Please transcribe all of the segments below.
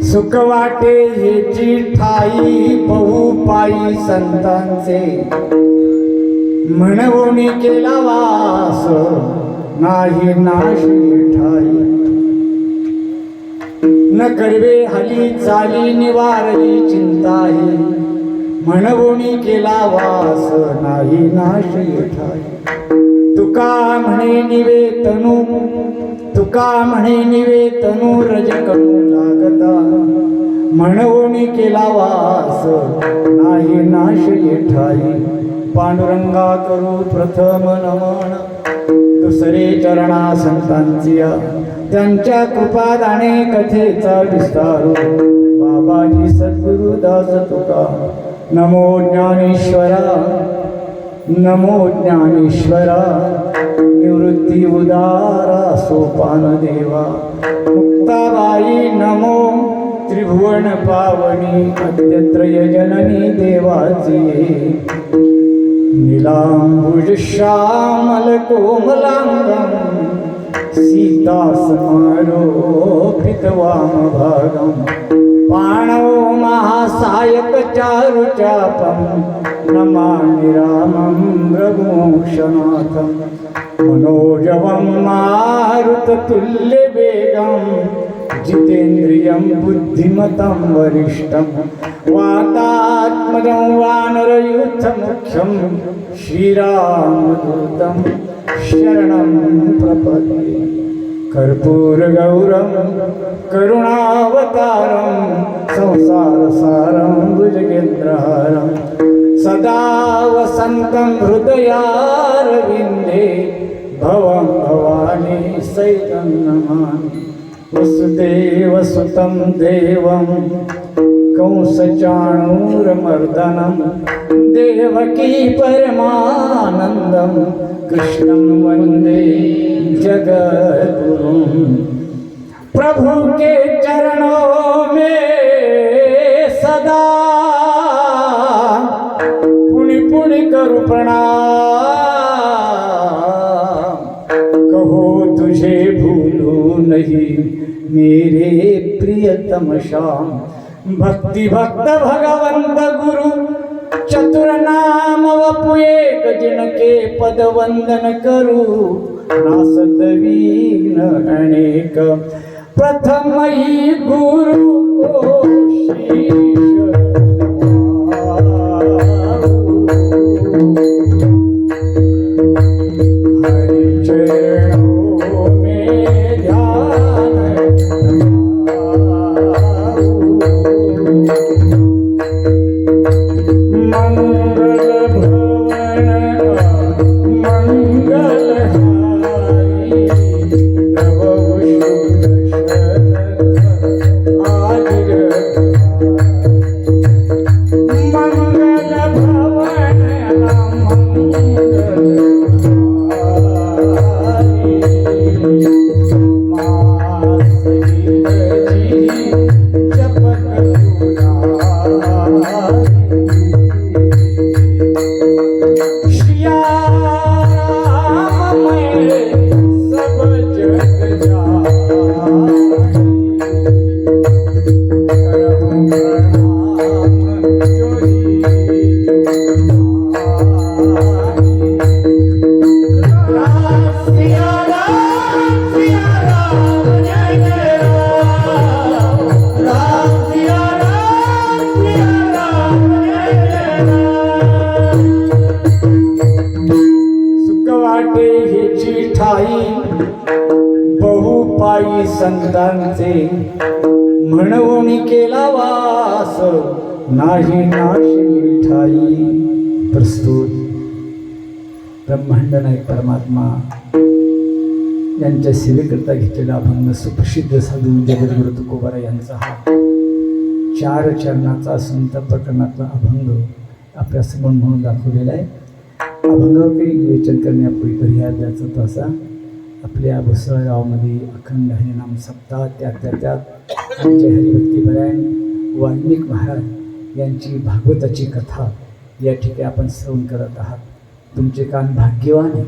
सुख वाटे हेची ठाई बहुपाई संतांचे म्हणवणी केला वास नाही नाशी ठाई न करवे हली चाली निवारली चिंताही म्हणवणी केला वास नाही नाशी ठाई तुका म्हणे निवेतनु तुका म्हणे निवेतनु रजकणू लागता म्हणवणी केला वास नाही नाश ठाई पांडुरंगा करू प्रथम नमन दुसरे चरणा संतांचिया त्यांच्या कृपादाने कथेचा विस्तारू बाबाजी सद्गुरुदास तुका नमो ज्ञानेश्वरा नमो ज्ञानेश्वरा निवृत्ती उदारा सोपान देवा मुक्ताबाई नमो त्रिभुवन पावनी अद्यत्रय जननी देवाची नीलांबुज श्यामल कोमलांगम सीता समारोपित वामभागम पाणो महासायक चारु चापम नमामि रामं रघुवंशनाथं मनोजवं मारुततुल्यवेगं जितेन्द्रियं बुद्धिमतं वरिष्ठं वातात्मजं वानरयूथमुख्यं श्रीरामदूतं शरणं प्रपद्ये कर्पूरगौरं करुणावतारं संसारसारं भुजगेन्द्रहारं सदा वसन्तं हृदयारविन्दे भवं भवानी सहितं नमामि वसुदेवसुतं देवं कंसचाणूरमर्दनं देवकी परमानन्दं कृष्णं वन्दे जगद्गुरुं प्रभु के चरणों में सदा पुनि पुनि करूं प्रणाम कहो तुझे भूलूं नहीं मेरे प्रियतम श्याम भक्ति भक्त भगवंत गुरु चतुर नाम वपु एक जिनके पद वंदन करू नासत विघ्न अनेक प्रथम ही गुरु को शीश हरि चरणों में ध्यान मंगल भवन मंगल नाही नाशिनी ठाई. प्रस्तुत ब्रह्मांड नायक परमात्मा यांच्या सेवेकरता घेतलेला अभंग सुप्रसिद्ध साधू जगद्गुरु तुकोबारा यांचा हा 4 चरणाचा संत प्रकरणातला अभंग आपल्यासमोर म्हणून दाखवलेला आहे. अभंगावर काही विवेचन करण्यापूर्वी पर्याय द्यायचा तो असा, आपल्या भुसळ गावामध्ये अखंड हरिनाम सप्ताह त्यात आमचे हरिभक्तीपरायण वाल्मिक महाराज यांची भागवताची कथा या ठिकाणी आपण श्रवण करत आहात. तुमचे कान भाग्यवान आहे,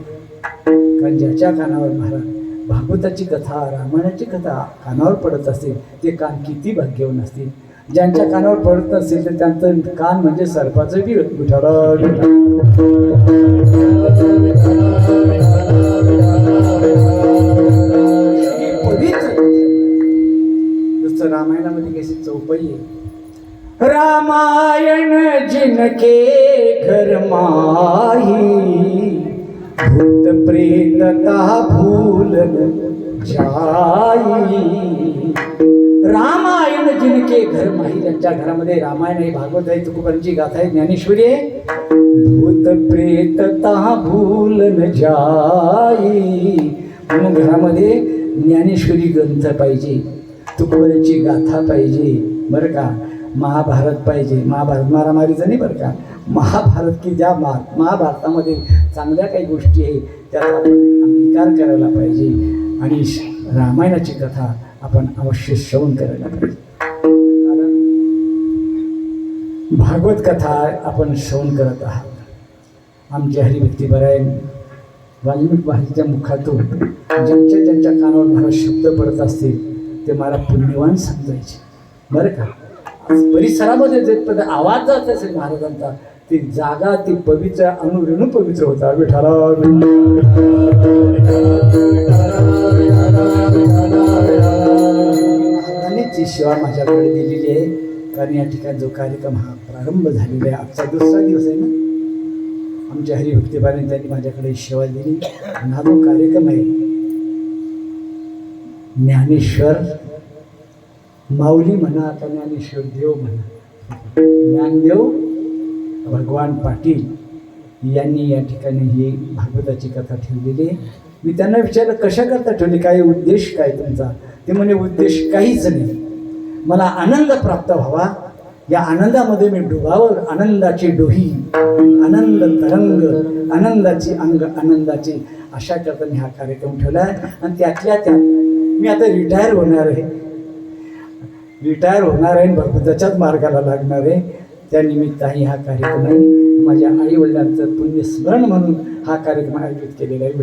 कारण ज्याच्या कानावर महाराज भागवताची कथा रामायणाची कथा कानावर पडत असेल ते कान किती भाग्यवान असतील. ज्यांच्या कानावर पडत नसेल तर त्यांचं कान म्हणजे सर्पाचं बी पवित्र. जसं रामायणामध्ये कशी चौपाई आहे, रामायण जिनके घर माही भूत प्रेतता भूलन जाई. रामायण जिनके घर माही, ज्यांच्या घरामध्ये रामायण आहे, भागवत आहे, तुकोबांची गाथा आहे, ज्ञानेश्वरी आहे. भूत प्रेतता भूलन जाई, म्हणून घरामध्ये ज्ञानेश्वरी ग्रंथ पाहिजे, तुकोबांची गाथा पाहिजे बरं का. महाभारत पाहिजे, महाभारत मारामारीचं नाही बरं का, महाभारत की ज्या महाभारतामध्ये चांगल्या काही गोष्टी आहे त्याचा आपण अंगीकार करायला पाहिजे. आणि रामायणाची कथा आपण अवश्य श्रवण करायला पाहिजे. कारण भागवत कथा आपण श्रवण करत आहात. आमचे हरिभक्तीपरायण वाल्मिक महाराजांच्या मुखातून ज्यांच्या कानावर महाराज शब्द पडत असतील ते मला पुण्यवान समजायचे बरं का. परिसरामध्ये जे आवाज जात असेल महाराजांचा, ती जागा ती पवित्र अनुरेणू पवित्र होता. विठाला महाराजांनी सेवा माझ्याकडे दिलेली आहे. कारण या ठिकाणी जो कार्यक्रम हा प्रारंभ झालेला आहे, आजचा 2रा दिवस आहे ना, आमच्या हरिभक्तीपरायण त्यांनी माझ्याकडे सेवा दिली. आणि हा जो कार्यक्रम आहे ज्ञानेश्वर माऊली म्हणा का ज्ञानेश्वर देव म्हणा, ज्ञानदेव भगवान पाटील यांनी या ठिकाणी ही भागवताची कथा ठेवलेली आहे. मी त्यांना विचारलं कशा करता ठेवली, काय उद्देश काय तुमचा. ते म्हणे उद्देश काहीच नाही, मला आनंद प्राप्त व्हावा, या आनंदामध्ये मी डुबावर, आनंदाची डोही, आनंद तरंग, आनंदाची अंग, आनंदाची, अशा करता मी हा कार्यक्रम ठेवला आहे. आणि त्यातल्या त्यात मी आता रिटायर होणार आहे भगवंताच्याच मार्गाला लागणार आहे. त्यानिमित्ताने हा कार्यक्रम आहे. माझ्या आईवडिलांचं पुण्यस्मरण म्हणून हा कार्यक्रम आयोजित केलेला आहे.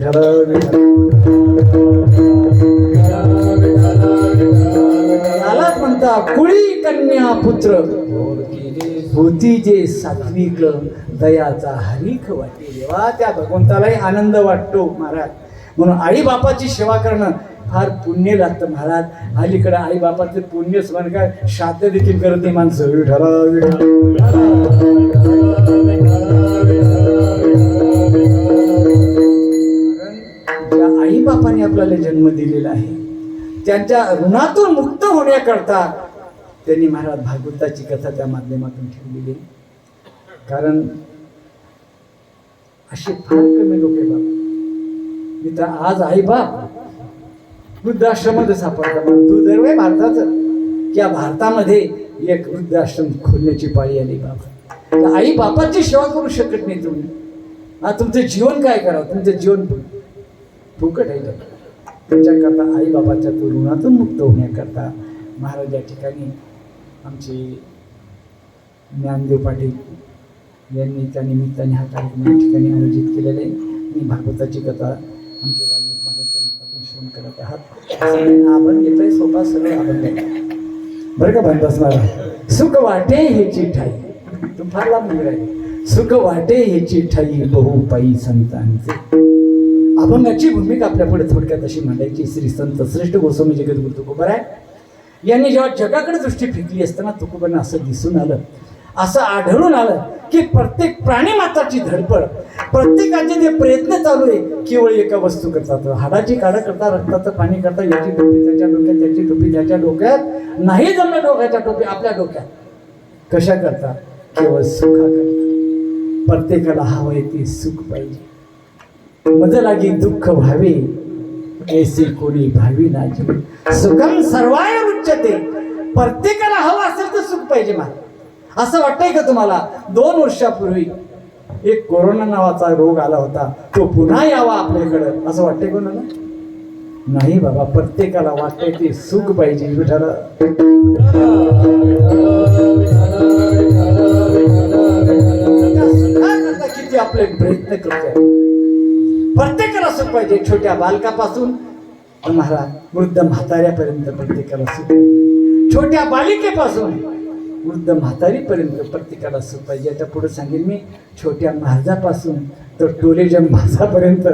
त्यालाच म्हणता कुळी कन्या पुत्र होती जे सात्विक, दयाचा हरीख वाटे. देवा त्या भगवंतालाही आनंद वाटतो महाराज. म्हणून आई बापाची सेवा करणं फार पुण्य लागतं महाराज. अलीकडं आई बापाचं पुण्य स्मरण काय श्राद्ध देखील करत नाही माणसं. ज्या आई बापाने आपल्याला जन्म दिलेला आहे त्यांच्या ऋणातून मुक्त होण्याकरता त्यांनी महाराज भागवताची कथा त्या माध्यमातून ठेवलेली. कारण असे फार कमी लोक आहे बाप. मी तर आज आई बाप वृद्धाश्रमामध्ये सापडतात. तू जर भारताचं किंवा भारतामध्ये एक वृद्धाश्रम खोलण्याची पाळी आली बाबा. आई बापाची सेवा करू शकत नाही तुम्ही. तुमचं जीवन काय करावं, तुमचं जीवन फुकट आहे. त्याच्याकरता आई बाबाच्या तो ऋणातून मुक्त होण्याकरता महाराज या ठिकाणी आमचे ज्ञानदेव पाटील यांनी त्या निमित्ताने हा कार्यक्रम या ठिकाणी आयोजित केलेला आहे. आणि भागवताची कथा आमचे वाल्मिक महाराजांच्या मुखातून श्रवण करत आहात. आपण घेतोय सोपा सरळ अभंग बरं का. भांडस महाराज सुख वाटे ह्याची ठाई, तू फार लांब मंदिर आहे. सुख वाटे ह्याची ठाई बहु पायी संतांचे. अभंगाची भूमिका आपल्या पुढे थोडक्यात अशी मांडायची. श्री संत श्रेष्ठ गोस्वामी जगद्गुरु तुकोबाराय यांनी जेव्हा जगाकडे दृष्टी फेकली असताना तुकोबांना असं दिसून आलं, असं आढळून आलं की प्रत्येक प्राणीमात्राची धडपड, प्रत्येकाचे जे प्रयत्न चालू आहे केवळ एका वस्तू करतात. हाडाची काढा करता, रक्ताचं पाणी करता, याची टोपी त्याच्या डोक्यात, त्याची टोपी त्याच्या डोक्यात, नाही जमलं डोक्याच्या टोपी आपल्या डोक्यात. कशा करता? केवळ सुखा करता. प्रत्येकाला हवंय ते सुख पाहिजे. मज लागी दुःख व्हावे ऐसे कोणी भावी ना जीव. सुखम सर्वाय उच्यते. प्रत्येकाला हवं असेल तर सुख पाहिजे. मला असं वाटतंय का तुम्हाला 2 वर्षापूर्वी एक कोरोना नावाचा रोग आला होता, तो पुन्हा यावा आपल्याकडं असं वाटतंय कोणाला? नाही बाबा, प्रत्येकाला वाटतंय ते सुख पाहिजे. विठाला किती आपले प्रयत्न करतोय. प्रत्येकाला सुख पाहिजे. छोट्या बालकापासून तुम्हाला वृद्ध म्हाताऱ्यापर्यंत प्रत्येकाला सुख पाहिजे. छोट्या बालिकेपासून वृद्ध म्हातारीपर्यंत प्रत्येकाला सुख पाहिजे. याच्या पुढे सांगेन मी, छोट्या महाजापासून तर टोलेच्या महाजापर्यंत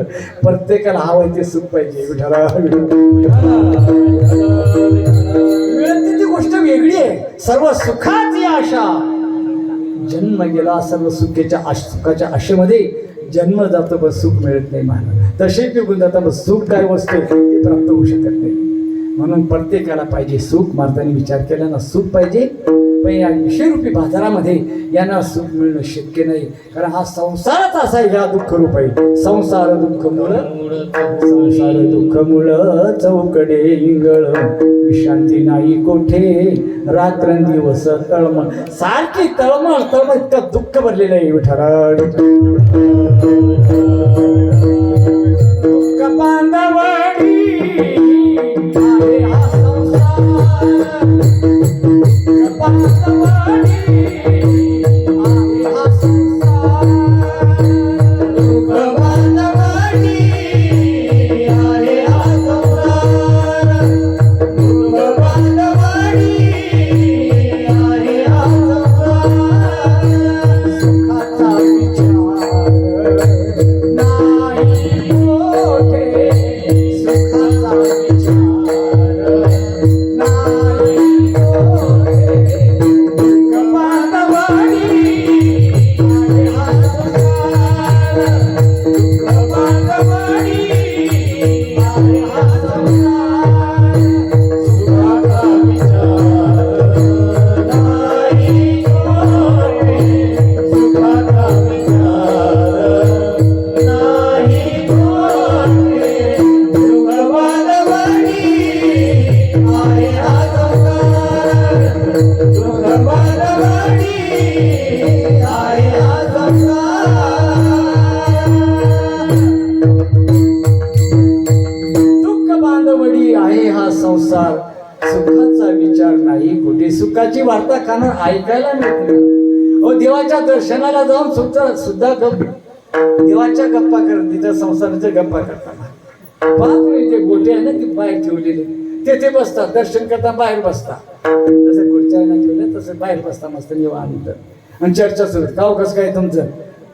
प्रत्येकाला हवं ते सुख पाहिजे. विठाला ती गोष्ट वेगळी आहे. सर्व सुखाची आशा जन्म गेला. सर्व सुखाच्या आशेमध्ये जन्म जातो पण सुख मिळत नाही. मला तसे निघून जातात पण सुख काय वस्तू ते प्राप्त होऊ शकत नाही. म्हणून प्रत्येकाला पाहिजे सुख. मार्गाने विचार केल्यानं सुख पाहिजे. पण या विषयरूपी बाजारामध्ये यांना सुख मिळणं शक्य नाही. कारण हा संसारच असा आहे. ह्या दुःख रूप आहे. संसार दुःख मूळ चौकडे इंगळ. विश्रांती नाही कोठे रात्रंदिवस तळमळ. सारखी तळमळ तळमळ इतकं दुःख भरलेलं आहे. विठाला दुःख बांधवडी आहे हा संसार. संसार सुखाचा विचार नाही कुठे. सुखाची वार्ता कानावर ऐकायला मिळते. अहो देवाच्या दर्शनाला जाऊन सुद्धा देवाच्या गप्पा करत तिच्या संसाराच्या गप्पा करताना पाहत ते गोटे आहे ना ती बाहेर ठेवलेली तेथे बसतात. दर्शन करता बाहेर बसतात. जसं खुर्च्या ना ठेवलं तसं बाहेर बसता मस्त निवांत. आणि चर्चा सुरू. काव कसं काय तुमचं?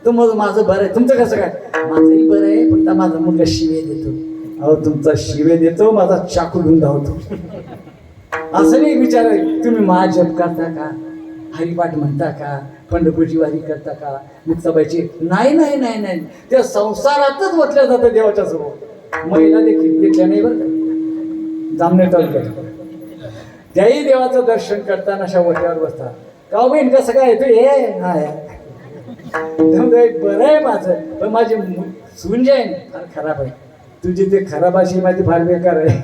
माझं बरं आहे. तुमचं कसं काय? माझंही बरं आहे. पण माझा मुलगा शिवे देतो. अहो तुमचा शिवे देतो, माझा चाकू घेऊन धावतो. असं नाही विचार आहे. तुम्ही महाजप करता का? हरिपाठ म्हणता का? पंढरपूरची वारी करता का? मुक्ताबाईची? नाही नाही नाही नाही. त्या संसारातच ओतल्या जातं देवाच्या समोर. महिला देखील घेतल्या नाही बरं का. जामनेर तालुक्यात त्याही देवाचं दर्शन करताना अशा ओट्यावर बसतात. का बहीण कसं काय येतो? हे बरं आहे माझं. पण माझी सून जी आहे फार खराब आहे. तुझी ते खराब अशी माझी फार बेकार आहे.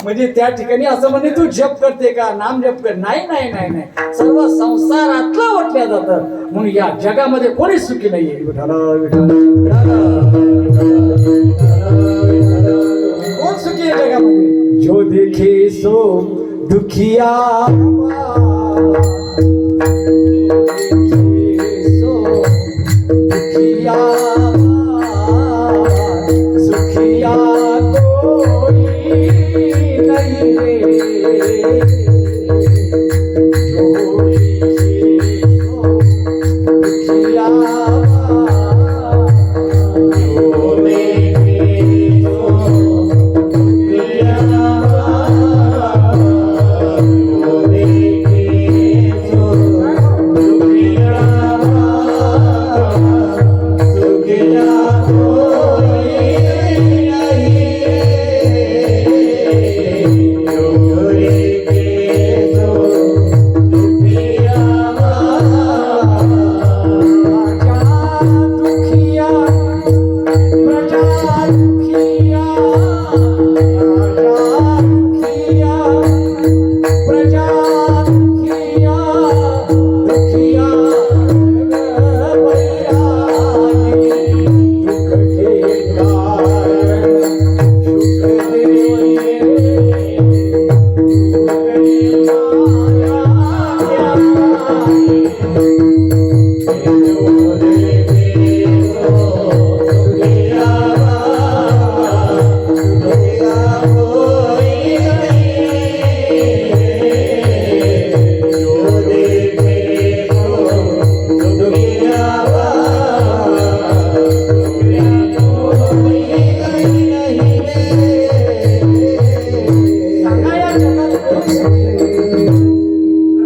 म्हणजे त्या ठिकाणी असं म्हणजे तू जप करते का? नाम जप कर? नाही नाही नाही नाही. सर्व संसारातलं ओटल्या जातं. म्हणून या जगामध्ये कोणीच सुखी नाहीये. कोण सुखी आहे जगामध्ये? जो देखे सो दुखिया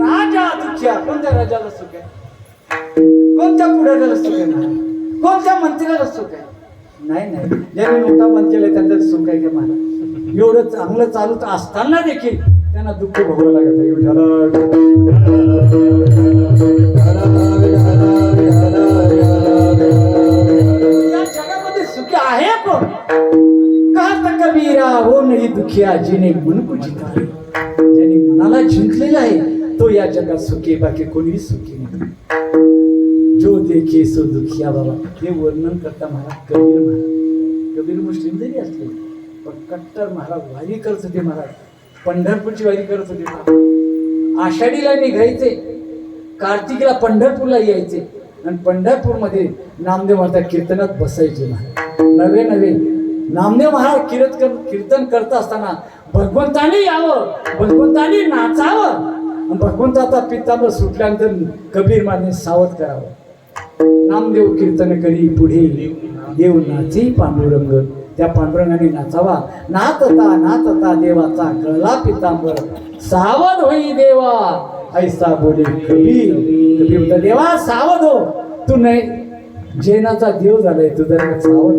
राजा दुःखिया. कोणत्या राजाला सुख आहे? कोणत्या पुढाऱ्याला सुख आहे? कोणत्या मंत्र्याला सुख आहे? नाही नाही, ज्याने नोटा बंद केले त्यांचं सुख आहे का महाराज? एवढं चांगलं चालूच असताना देखील त्यांना दुःख भोगावं लागत आहे. या जगामध्ये सुखी आहे कोण? कहत कबीरा हो नाही दुखिया जिने मन को जिंका. ज्याने मनाला जिंकलेला आहे तो या जगात सुखी, बाकी कोणीही सुखी नाही. जो देखे सो दुखिया. बाबा हे वर्णन करता महाराज कबीर महाराज. कबीर मुस्लिम जरी असले पण कट्टर महाराज वारी करत होते. महाराज पंढरपूरची वारी करत होते. आषाढीला निघायचे, कार्तिकीला पंढरपूरला यायचे आणि पंढरपूरमध्ये नामदेव महाराज कीर्तनात बसायचे. महाराज नवे नवे नामदेव महाराज कीर्तन करत असताना भगवंताने यावं, भगवंताने नाचावं. भगवंताचा पित्तांबर सुटल्यानंतर कबीर महाराज सावध करावं. नामदेव कीर्तन करी पुढे देव नाचे पांडुरंग. त्या पांडुरंगाने नाचावा. नाचता नाचता देवाचा गळला पितांबर. सावध होई देवा ऐसा बोले कबीर. कबीर म्हणतो देवा सावध हो, तू नाही जैनाचा देव झालाय, तू जरा सावध.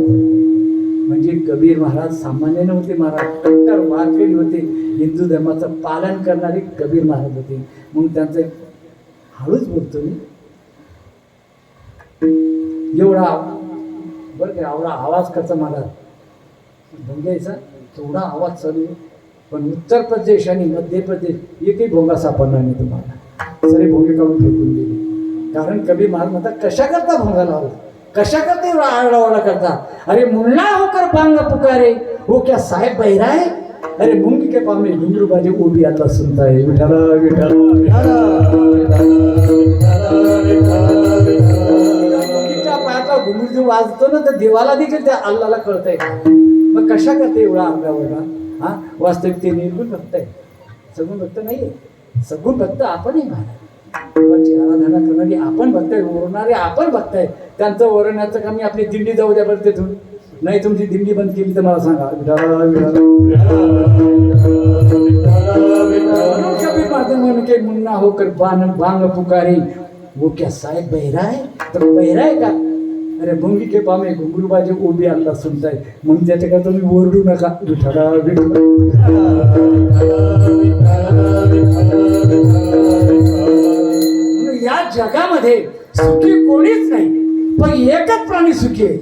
म्हणजे कबीर महाराज सामान्य नव्हते. महाराज कट्टर वारकरी होते. हिंदू धर्माचं पालन करणारे कबीर महाराज होते. मग त्यांचं हळूच बोलतो मी एवढा बरं का, एवढा आवाज कसा महाराज भोंग्याचा तेवढा आवाज चालू आहे. पण उत्तर प्रदेश आणि मध्य प्रदेश एकही भोंगा सापडणार नाही तुम्हाला. सरे भोंगे काढून फेकून दिले. कारण कबीर महाराज म्हणतात कशा करता भोंगा लावला, कशा करते आरडाओरडा करता. अरे मुन्ना होकर बांग पुकारे हो क्या साहेब बहिरा है. अरे मुंगी के पामे घुंगरू बाजे वो भी अल्लाह सुनता है. विठाला विठाला मुंगीच्या पायाचा घुंगरू जो वाजतो ना तर देवाला देखील त्या अल्लाला कळतंय. मग कशा करते एवढा आरडाओरडा? हा वास्तविक ते निर्गुण भक्त आहे, सगुण भक्त नाहीये. सगुण भक्त आपणही महाराज. देवाची आराधना करणारी आपण भक्त आहे, ओरणारे आपण भक्त आहे. त्यांचं ओरण्याचं काम मी आपली दिंडी जाऊ द्या बरं तिथून. नाही तुमची दिंडी बंद केली तर मला सांगा. कबीर महाराज के मुन्ना होकर भांग पुकारी वो क्या साहेब बहिरा है. तर बहिरा आहे का? अरे भुंगी के पामे घुंगरू बाजे वो भी अल्लाह सुनताय. मग त्याच्याकडे तुम्ही ओरडू नका. विठला विठला या जगामध्ये सुखी कोणीच नाही, पण एकच प्राणी सुखी आहे.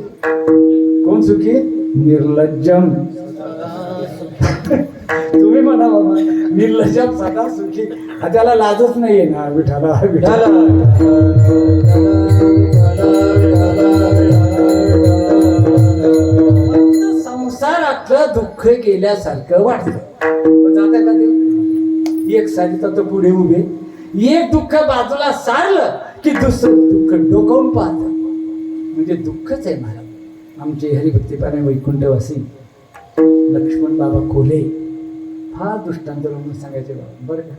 कोण सुखी? निर्लज्जम. तुम्ही म्हणा बाबा निर्लज्जम सदा सुखी. त्याला लाजच नाहीये ना. विठाला विठाला संसारातलं दुःख गेल्यासारखं वाटतं. जाता का ते एक सारी तर पुढे उभे. एक दुःख बाजूला सारलं की दुसरं दुःख डोकावून पाहत. म्हणजे दुःखच आहे महाराज. आमचे हरिभक्तीपाने वैकुंठवासी लक्ष्मण बाबा कोल्हे फार दृष्टांत म्हणून सांगायचे बाबा. बरं का,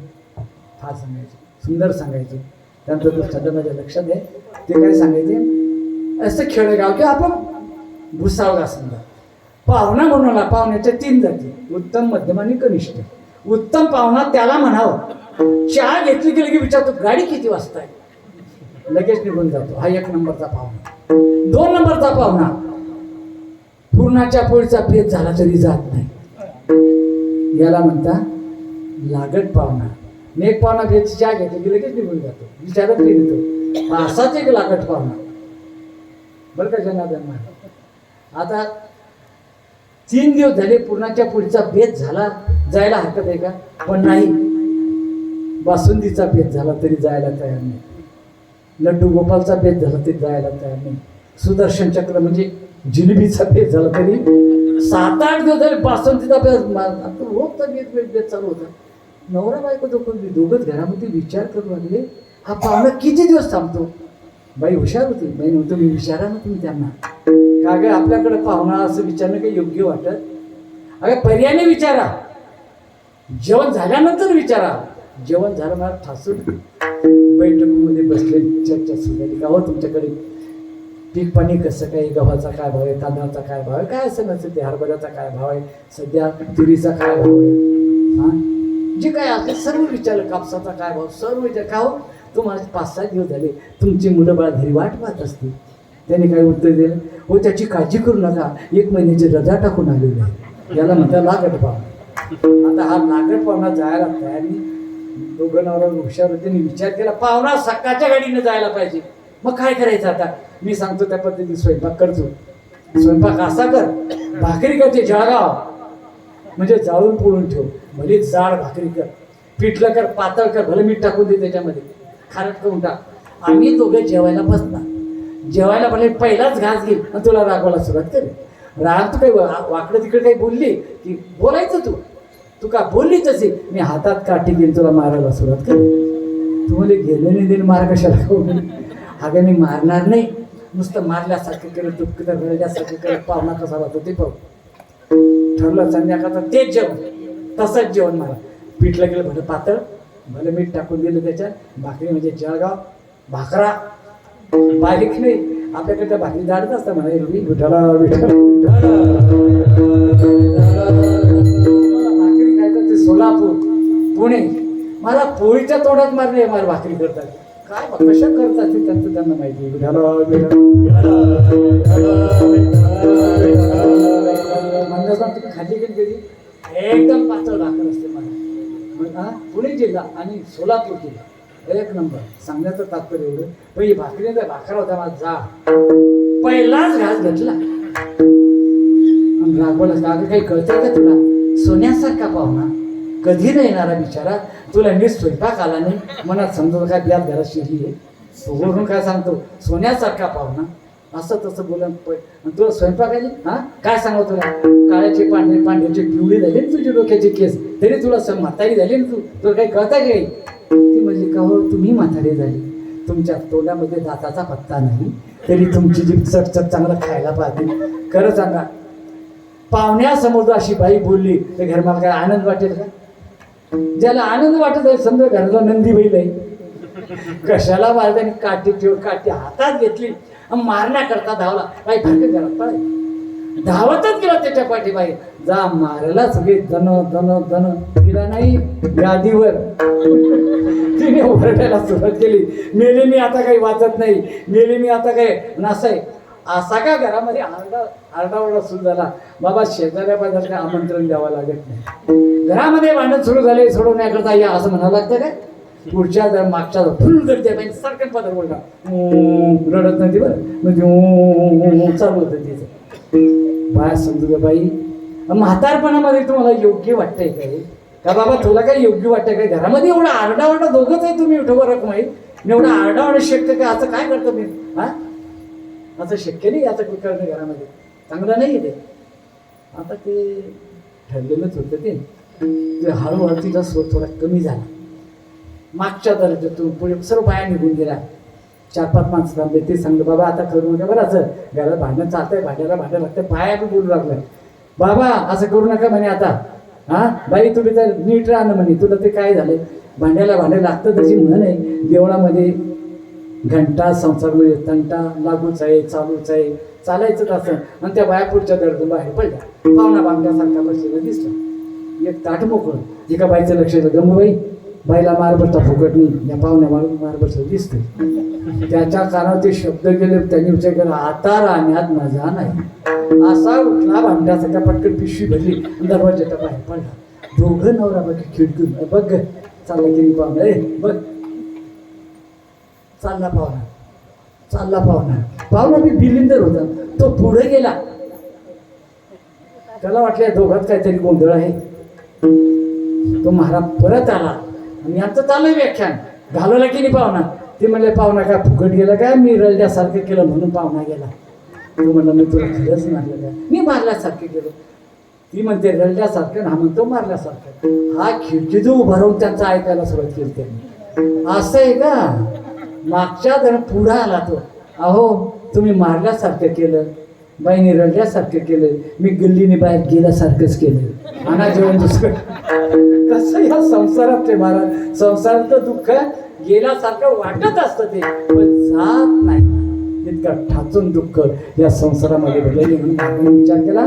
फार सांगायचे, सुंदर सांगायचे. त्यांचं दृष्टांत माझ्या लक्षात आहे. ते काय सांगायचे, असं खेडेगाव की आपण भुसावळा समजा पाहुणा बनवला. पाहुण्याच्या 3 जाती, उत्तम मध्यम आणि कनिष्ठ. उत्तम पाहुणा त्याला म्हणावं. चहा घेतली गेली की विचारतो गाडी किती वाजता आहे, लगेच निघून जातो. हा 1 नंबरचा पाहुणा. 2 नंबरचा पाहुणा पूर्णाच्या पोळीचा पेट झाला तरी जात नाही, याला म्हणता लागट पाहुणा. नेक पाहुणा भेट चहा घेतली की लगेच निघून जातो, विचारत नाही देतो. असाच एक लागट पाहुणा. बरं का जनार्दन. आता 3 दिवस झाले पूर्णाच्या पोळीचा भेद झाला, जायला हरकत आहे का? पण नाही. बासुंदीचा भेद झाला तरी जायला तयार नाही. लड्डू गोपालचा भेद झाला तरी जायला तयार नाही. सुदर्शन चक्र म्हणजे जिलेबीचा भेद झाला तरी 7-8 दिवस झाले बासुंदीचा भेद. रोजचा भेद चालू होता. नवरा बायको दोघंच घरामध्ये विचार करू लागले, हा पाहुणा किती दिवस थांबतो. बाई हुशार होती. बाई नव्हतं मी विचारा ना तुम्ही त्यांना, का ग आपल्याकडे पाहुणा असं विचारणं काही योग्य वाटत? अगं पर्यायाने विचारा, जेवण झाल्यानंतर विचारा. जेवण झालं मला ठासून बैठकीमध्ये बसले, चर्चा सुरू झाली. का हो तुमच्याकडे पीक पाणी कसं काय, गव्हाचा काय भाव आहे, तांदळाचा काय भाव आहे, काय असं नसेल ते, हरभऱ्याचा काय भाव आहे, सध्या तुरीचा काय भाव आहे, हां जे काय असेल सर्व विचारलं. कापसाचा काय भाव, सर्व विचार. का हो तुम्हाला 5-6 दिवस झाले तुमची मुलं बाळ घरी वाट पाहत असतील. त्याने काय उत्तर दिलं, हो त्याची काळजी करू नका, 1 महिन्याची रजा टाकून आलेली आहे, याला म्हणता लागट पाहुणा. आता हा लागट पाहुणा जायला तयारी. दोघं नवरा हुशार होते, विचार केला पाहुणा सकाळच्या गाडीनं जायला पाहिजे. मग काय करायचं आता, मी सांगतो त्या पद्धतीने स्वयंपाक करतो. स्वयंपाक असा कर, भाकरी करते जळगाव, म्हणजे जाळून पोळून ठेव, भले जाड भाकरी कर, पिठलं कर, पातळ कर, भले मीठ टाकून दे त्याच्यामध्ये, खारट करून टाक. आम्ही दोघे जेवायला बसणार. जेवायला भले पहिलाच घास घेईल आणि तुला रागवायला सुरुवात करेल. राग तू काही वाकडं तिकडे काही बोलली की बोलायचं, तू का बोलली तशी मी हातात काठी घेऊन तुला मारायला सुरुवात करेल. तू म्हणजे गेलं नाही देईल मार कशाला खाऊ. अगं मी मारणार नाही, नुसतं मारल्यासारखं करत दुःख तर रडल्यासारखं करत पाहुणा कसा राहतो ते पाहू. ठरलं संध्याकाळचं तेच जेवण, तसंच जेवण मला. पिठलं गेलं भलं पातळ, भलं मीठ टाकून दिलं त्याच्यात. भाकरी म्हणजे जळगाव भाकरा, बारीक नाही. आपल्याकडे त्या भाकरी जाडच असतात म्हणा, एरवी विठाला भाकरी खायचं ते सोलापूर पुणे. मला पोळीच्या तोंडात मारले मला भाकरी करतात. काय कशा करतात ते त्यांचं त्यांना माहिती. तुम्ही खाल्ली की कधी, एकदम पातळ भाकर असते मला. पुणे जिल्हा आणि सोलापूर जिल्हा 1 नंबर. सांगण्याचं तात्पर्य एवढं, पण ही भाकरीचा भाकरा होता माझा जा, पहिलाच घास घेतला रागवला. का काही कळतंय का तुला, सोन्यासारखा पाहुणा कधी नाही येणारा बिचारा, तुला नीट स्वयंपाक आला नाही, मनात समजा काय ब्यात घरात शिरली आहे, वरून काय सांगतो सोन्यासारखा पाहुणा, असं तसं बोलून तुला स्वयंपाक आली. हां काय सांगू तुला, काळ्याचे पांढरे पांढऱ्याचे पिवळी झाले ना तुझे डोक्याचे केस, तरी तुला म्हातारी झाली ना, तुला काही कळता काही. ती म्हणजे का हो तुम्ही म्हातारी झाली, तुमच्या तोंडामध्ये दाताचा पत्ता नाही, तरी तुमची जी चटचट चांगलं खायला पाहते. खरं सांगा, पाहुण्यासमोर अशी बाई बोलली तर घर मला काय आनंद वाटेल का? ज्याला आनंद वाटत आहे समजा घराला नंदी बैल आहे, कशाला महाराजांनी काठी ठेव काठी हातात घेतली मारण्याकरता धावला. बाई फारकत घरात पळाय, धावतच गेला त्याच्या पाठीबाई. जा मारायला सगळे धन धन धन, तिला नाही गादीवर तिने ओरडायला सुरुवात केली, मेले मी आता काही वाचत नाही, मेले मी आता काही नासाय. असा का घरामध्ये आरडाओरडा सुरू झाला. बाबा शेजाऱ्या पाजाऱ्या आमंत्रण द्यावं लागत नाही, घरामध्ये भांडण सुरू झाले, सोडवण्याकरता या असं म्हणावं लागतं काय. पुढच्या जर मागच्या फुल करते पाहिजे सरकन पदर बोलला, रडत नाही बरं, म्हणजे चालू होतं तिचं. बाय समजू बाई, म्हातारपणामध्ये तुम्हाला योग्य वाटतंय काय का बाबा, तुला काही योग्य वाटतंय काय? घरामध्ये एवढा आरडाओरडा दोघंच आहे तुम्ही, उठोबा रकम आहे, एवढा आरडाओरडा शक्य काय? असं काय करतो मी? हा असं शक्य नाही आता करणं घरामध्ये, चांगलं नाही ते. आता ते ठरलेलंच होतं ते हळूहळू तिचा स्रोत थोडा कमी झाला. मागच्या दर्जातून पुढे सर्व बाया निघून गेल्या. 4-5 माणसं थांबले, ते सांगलं बाबा आता करू नका बरं, असं घरात भांडण चालतंय, भांड्याला भांडण लागतं. बाया बी बोलू लागलं, बाबा असं करू नका म्हणे आता. हां बाई तुम्ही तर नीट राहणं म्हणे, तुला ते काय झालं, भांड्याला भांडं लागतं तशी म्हण आहे. देवळामध्ये घंटा संसारमध्ये तंटा लागूच आहे, चालूच आहे, चालायचंच असं. आणि त्या बाया पुढच्या दर्जून बाहेर पडल्या, पाहुणा बांगल्यासारखा बसलेला दिसला. एक ताट मोकळं, एका बाईचं लक्ष येतं, गंगूबाई बाईला मार बसता फुकट नाही, या पाहुण्या मार बसत दिसते. त्याच्या कानावर ते शब्द गेले, त्यांनी विचार केला आता राहण्यात मजा नाही. असा उठला भांड्यासारखा, पटकन पिशवी भरली, दरवाजाच्या बाहेर पडला. दोघं नवरा बघ खिडकून, बघ चालला गेली पाहुणा, बघ चालला पाहुणा. पाहुणा मी बिलिंदर होता, तो पुढे गेला. त्याला वाटलं दोघात काहीतरी गोंधळ आहे. तो महाराज परत आला आणि यांचं चाललंय व्याख्यान, घालवला की नाही पाहुणा. ते म्हणले पाहुणा काय फुकट गेला काय, मी रडल्यासारखं केलं म्हणून पाहुणा गेला. तो म्हणला मी तुला खरंच मारलं काय, मी मारल्यासारखं केलं. ती म्हणते रडल्यासारखं, हा म्हणतो मारल्यासारखं. हा खिडकीत उभा राहून त्यांचं ऐकायला सुरुवात केली त्यांनी. असं आहे का? मागच्या जण पुढं आला तो, अहो तुम्ही मारल्यासारखं केलं, बाईने रडल्यासारखं केलं, मी गल्लीने बाहेर गेल्यासारखंच केलं, आणा जेवण दुसरं. कसं या संसारात ते महाराज, संसाराचं दुःख गेल्यासारखं वाटत असतं ते, पण जात नाही. इतका ठाचून दुःख या संसारामध्ये घडलेले. म्हणून विचार केला,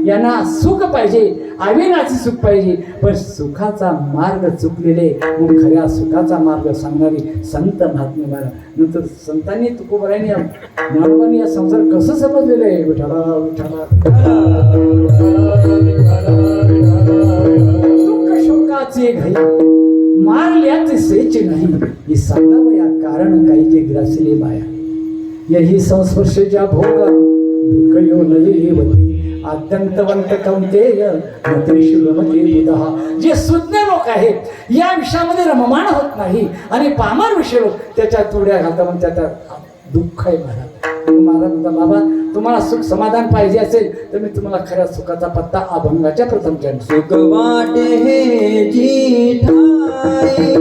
यांना सुख पाहिजे, अविनाशी सुख पाहिजे, पण सुखाचा मार्ग चुकलेले, मग खऱ्या सुखाचा मार्ग सांगणारी संत महात्मे महाराज. नंतर संतांनी तुकोबारायांनी ज्ञानोबांनी या संसार कसं समजलेलं आहे. विठाला विठाला दुःख शोकाचे घाई मारल्याचे सेचे नाही, हे सांगावं या कारण काही जे ग्रासले बाया. यही संस्पर्शेच्या भोग दुःख यो नलिवती अत्यंतवंत कौंतेय मतेशुरमते बुधा. जे सुज्ञ लोक आहेत या विषयामध्ये रममाण होत नाही, आणि पामर विषय लोक त्याच्या तुड्या घालतात, म्हणून त्याचा दुःख आहे. महाराज म्हणता, बाबा तुम्हाला सुख समाधान पाहिजे असेल तर मी तुम्हाला खऱ्या सुखाचा पत्ता अभंगाच्या प्रथम चरण. सुख वाटे हे जी ठाई,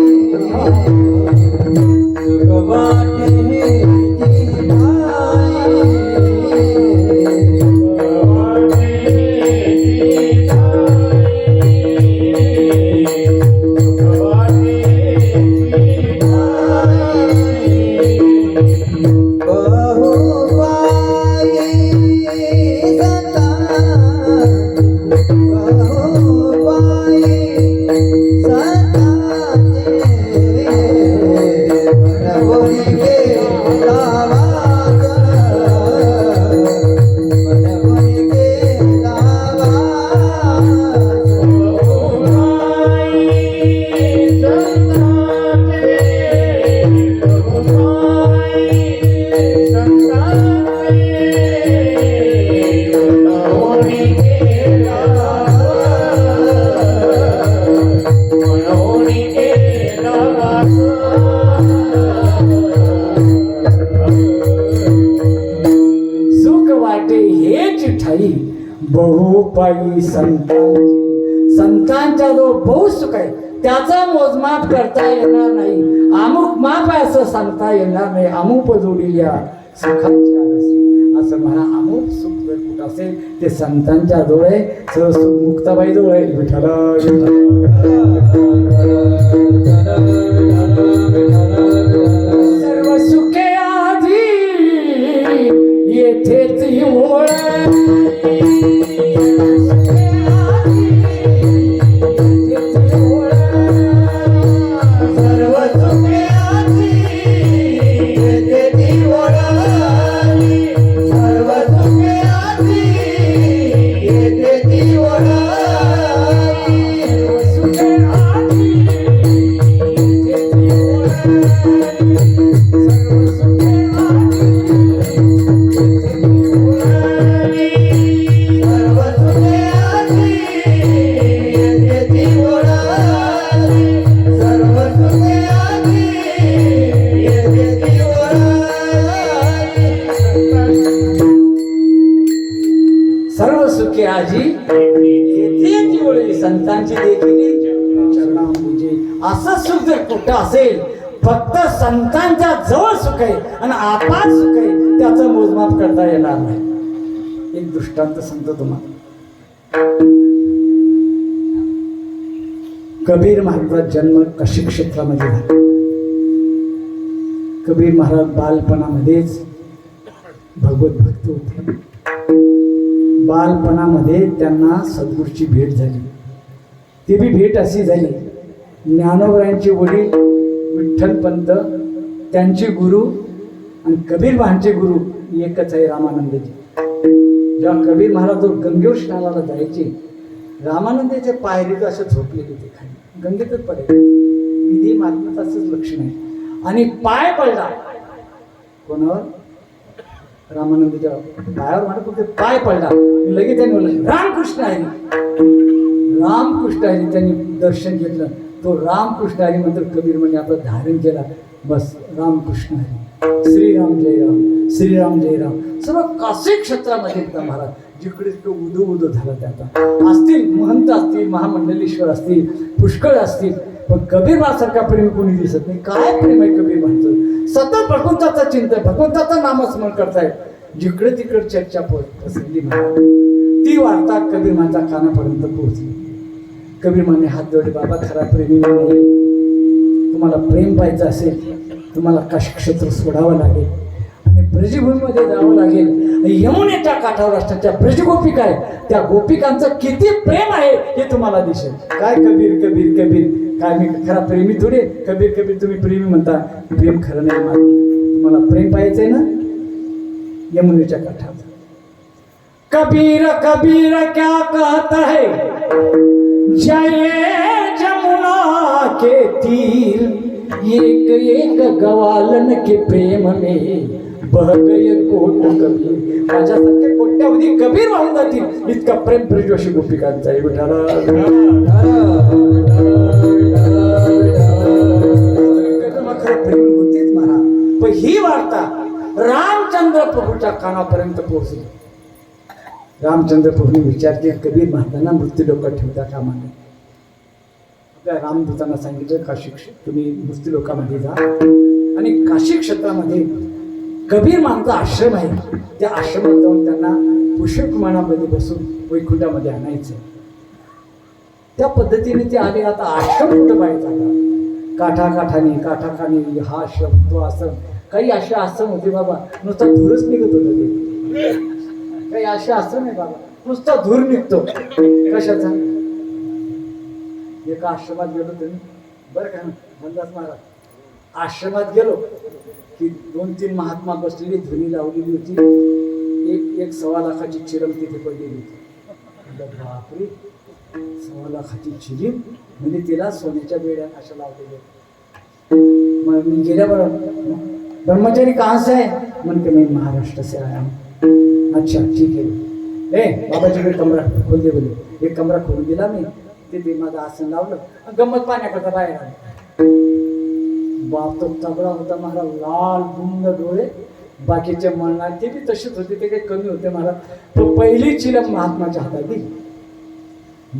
सुख वाटे हे जी ठाई, बहुपायी संतांचा जो बहु सुख आहे त्याचा मोजमाप करता येणार नाही. अमुक माप आहे असं सांगता येणार नाही. अमुक जोडील्या सुखाची आरस असं म्हणा. अमुक सुख जर कुठं असेल ते संतांच्या जवळ आहे, सुख मुक्ताबाई जवळ आहे. विठाला सर्व सुखे आधी येथेच ओळ, आजी येथे ओळी संतांची देखील चरणांपूजे. असं सुख जर कुठं असेल, फक्त संतांच्या जवळ सुख आहे आणि आपात सुख आहे, त्याचं मोजमाप करता येणार नाही. एक दृष्टांत सांगतो तुम्हाला. कबीर महाराजांचा जन्म काशी क्षेत्रामध्ये झाला. कबीर महाराज बालपणामध्येच भगवत भक्त होते. बालपणामध्ये त्यांना सद्गुरूची भेट झाली. ती बी भेट अशी झाली, ज्ञानोबरायांचे वडील विठ्ठलपंत त्यांचे गुरु आणि कबीर महाराजचे गुरु एकच आहे, रामानंदजी. जेव्हा कबीर महाराज जो गंगेवर स्नानाला जायचे, रामानंदचे पायरीत असं झोपलेले ते खाली गंगेतच पडायचे. विधी मार्गात असंच लक्षण आहे. आणि पाय पडला कोणावर? रामानंदच्या पायावर. म्हणत होते पाय पडला, लगेच त्यांनी बोललं रामकृष्ण हरी, रामकृष्ण हरी. त्यांनी दर्शन घेतलं. तो रामकृष्ण हरी मंत्र कबीर म्हणजे आपलं धारण केला. बस रामकृष्ण हरी, श्रीराम जय राम, श्रीराम जय राम. सर्व काशी क्षेत्रामध्ये एकदम महाराज जिकडे तो उदो उदो झाला. त्याचा असतील महंत असतील, महामंडलेश्वर असतील, पुष्कळ असतील, पण कबीर महासारखा प्रेम कोणी दिसत नाही. काय प्रेम आहे कबीर महाचं. सतत भगवंताचं चिंतन, भगवंताचं नामस्मरण करतायत. जिकडे तिकडे चर्चा पसरली महाराज. ती वार्ता कबीर माझ्या कानापर्यंत पोहोचली. कबीर माने हात जोडले, बाबा खरा प्रेमी नाही, तुम्हाला प्रेम पाहिजे असेल तुम्हाला काशी क्षेत्र सोडावं लागेल आणि ब्रजभूमीमध्ये जावं लागेल. यमुनेच्या काठावर असणाऱ्या ब्रजगोपिका आहे, त्या गोपिकांचं किती प्रेम आहे हे तुम्हाला दिसेल. काय कबीर कबीर कबीर, काय मी खरा प्रेमी थोडे. कबीर कबीर तुम्ही प्रेमी म्हणता, प्रेम खरं नाही माझं. तुम्हाला प्रेम पाहिजे ना, यमुनेच्या काठावर. कबीर कबीर क्या कहता है, जय जमुना के तीर, एक एक गवालन के प्रेम में बह गए कोट कबीर. माझ्यासारखे कोट्यावधी कबीर वाहून जातील इतका प्रेम ब्रजवासी गोपिकांचा आहे. विठाला खरं प्रेम होतीच म्हणा. पण ही वार्ता रामचंद्र प्रभूच्या कानापर्यंत पोहोचली. रामचंद्र प्रभूंनी विचार केला, कबीर महाराजांना मृत्यू लोकात ठेवता कामा नये. आपल्या रामदूतांना सांगितलं, काशी तुम्ही मृत्यू लोकामध्ये जा आणि काशी क्षेत्रामध्ये कबीर महाराजांचा आश्रम आहे, त्या आश्रमात जाऊन त्यांना पुष्पविमानामध्ये बसून वैकुंठामध्ये आणायचं. त्या पद्धतीने ते आले. आता आश्रम कुठं पाहिजे आता, काठाकाठाने हा आश्रम तो आश्रम. काही असे आश्रम होते बाबा नुसता धूरच निघत होतं ते. काही असे आश्रम आहे बाबा नुसता धूर निघतो. कशाचा? एका आश्रमात गेलो तुम्ही बरं का म्हणतात महाराज, आश्रमात गेलो की 2-3 महात्मा बसलेली, धुनी लावलेली होती. एक 1.25 लाखाची चिरम तिथे पडलेली होती. बापरे, 1.25 लाखाची चिरीम म्हणजे तिला सोन्याच्या बेड्या अशा लावलेल्या. मग मी गेल्यावर ब्रह्मचारी कहाँ से है, म्हणते मैं महाराष्ट्र से आया हूँ. अच्छा ठीक आहे. बाबाजीकडे कमरा खोल दे बोले. एक कमरा खोलून दिला मी, तिथे माझं आसन लावलं, गंमत पाण्याकरता बाहेर आलं. बाप तो तगडा होता महाराज, लाल बुंद डोळे. बाकीचे म्हणणार ते बी तसेच होते, ते काही कमी होते महाराज. तो पहिली चिलम महात्माच्या हातात दिली.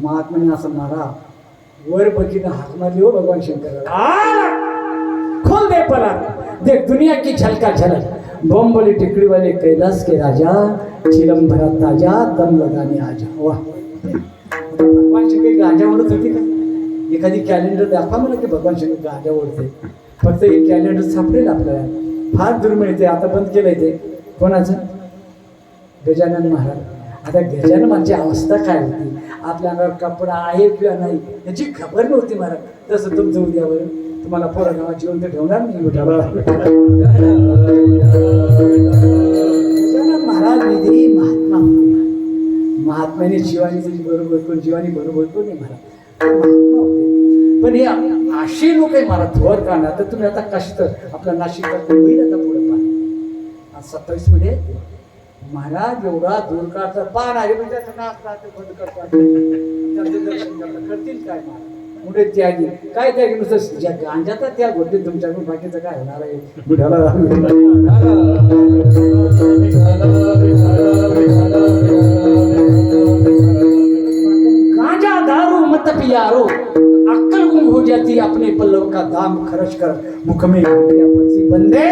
महात्माने असं मारा वर बघितलं, हाक मारली, हो भगवान शंकर, खोल दे पला, देख दुनिया की झलका झलक, बोली टिकड़ी वाले कैलाश के राजा, चिलम भरा ताजा, दम लगाने आजा. वाह, भगवान शंकर गांजा ओढत होती का? एखादी कॅलेंडर दाखवा मला की भगवान शंकर गांजा ओढते. फक्त एक कॅलेंडर सापडेल आपल्याला, फार दुर्मिळ ते. आता बंद केलंय ते. कोणाचं? गजानन महाराज. आता गजानन माझी अवस्था काय होती, आपल्या अंगावर कपडा आहे किंवा नाही याची खबर नव्हती महाराज. तसं तुमचं उद्यावर तुम्हाला पोरं गावात जिवंत ठेवणार नाही. गजानन महाराज निधी महात्मा. महात्म्याने जीवानी बरोबर कोण, जीवानी बरोबर कोण नाही महाराज, महात्मा होते. पण हे अशी लोक आहे महाराज थोर का ना. तर तुम्ही आता कशी तर आपल्या नाशिकला होईल आता पुढे पहा. 27 मध्ये महाराज एवढा दूर काढता पाहणारे म्हणजे बंद करतात, त्यांचं दर्शन करतात. करतील काय महाराज पुढे त्यागी काय त्यागी नुसतं ज्या गांजाचा त्या गोष्टी तुमच्याकडून, बाकीचं काय होणार आहे. बुढाला गांजा दारू मत पियारो, अक्कल गुम हो जाती, अपने पल्लव का दाम खर्च कर, मुख में बंदे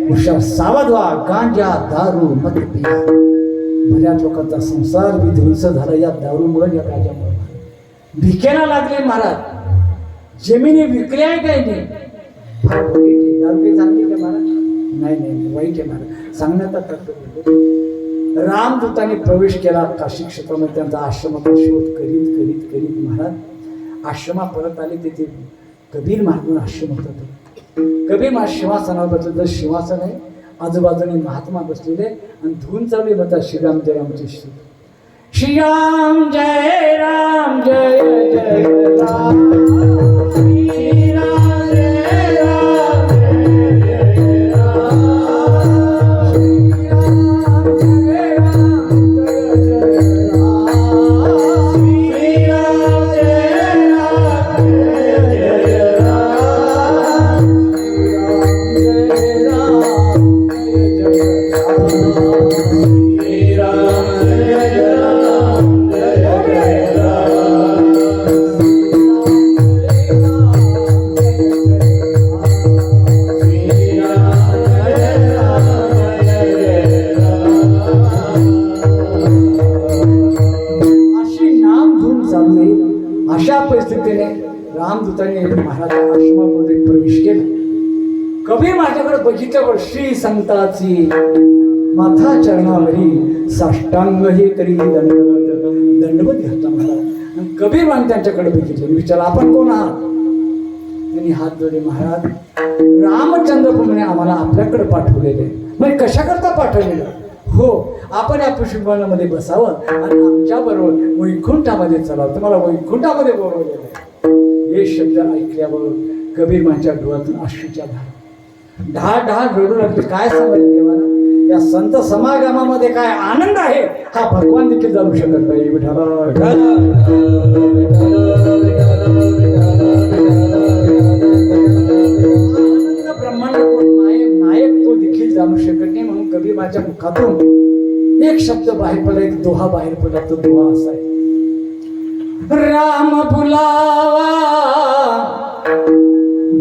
हुशार सावध व्हा, गांजा दारू मत पिया. बऱ्याच लोकांचा संसार विध्वंस झाला या दारूमुळे, या गांजामुळे. भिकेला लागले महाराज, जमिनी विकल्या आहे काय नाही. फार वाईट आहे. दारू काही चांगली का महाराज? नाही नाही वाईट आहे महाराज, सांगण्याचा कर्तव्य. रामदूताने प्रवेश केला काशी क्षेत्रामध्ये. त्यांचा आश्रमाचा शोध करीत करीत करीत महाराज आश्रमा परत आले. तिथे कबीर महाराज आश्रम होता. कबीर महाराज सिंहासनावर बसले. तर सिंहासन आहे, आजूबाजूने महात्मा बसलेले आणि धून चालू बता श्रीराम जय रामचे श्री. श्रीराम जय राम जय जय राम, श्रीराम जय राम जय जय राम, श्रीराम जय राम जय जय राम, श्रीराम जय राम जय जय राम, श्रीराम जय राम जय जय राम, श्रीराम जय राम. रामदूताने महाराज आश्रमामध्ये प्रवेश केला. कबीर माझ्याकडे बघितल्यावर श्री संताची माथा चरणावरी साष्टांग हे करी दंडवत घातला महाराज. आणि कबीर मान त्यांच्याकडे बघितलं, विचारलं आपण कोण आहात? त्यांनी हात जोडले, महाराज रामचंद्र प्रभूने आम्हाला आपल्याकडे पाठवलेले. म्हणजे कशाकरता पाठवलेलं? हो, आपण या पुष्पवनामध्ये बसावं आणि आमच्या बरोबर वैकुंठामध्ये चलावं, तुम्हाला वैकुंठामध्ये बोलवलेलं आहे. हे शब्द ऐकल्यावर कबीर माझ्या डोळ्यातून अश्रूच्या धारा ढाळ रडू लागले. काय सांगायचं देवाला, या संत समागमामध्ये काय आनंद आहे हा भगवान देखील जाणू शकत नाही. ब्रह्मांड कोण नायक तो देखील जाणू शकत नाही. म्हणून कबीर माझ्या मुखातून एक शब्द बाहेर पडला, एक दोहा बाहेर पडला. तो दोहा असा आहे, राम बुलावा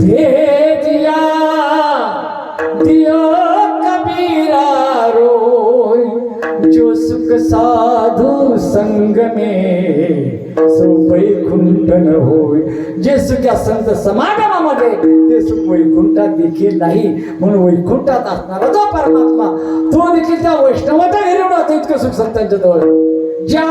भेजिया दियो कबीरा रोय, जो सुख साधू संग में सो वैकुंठ न होय. जे सुख या संत समागमामध्ये ते सुख वैकुंठात देखील नाही. म्हणून वैकुंठात असणारा जो परमात्मा तो देखील त्या वैष्णवाचा हिरवण होतो. इतकं सुख संतांच्या जवळ. ज्या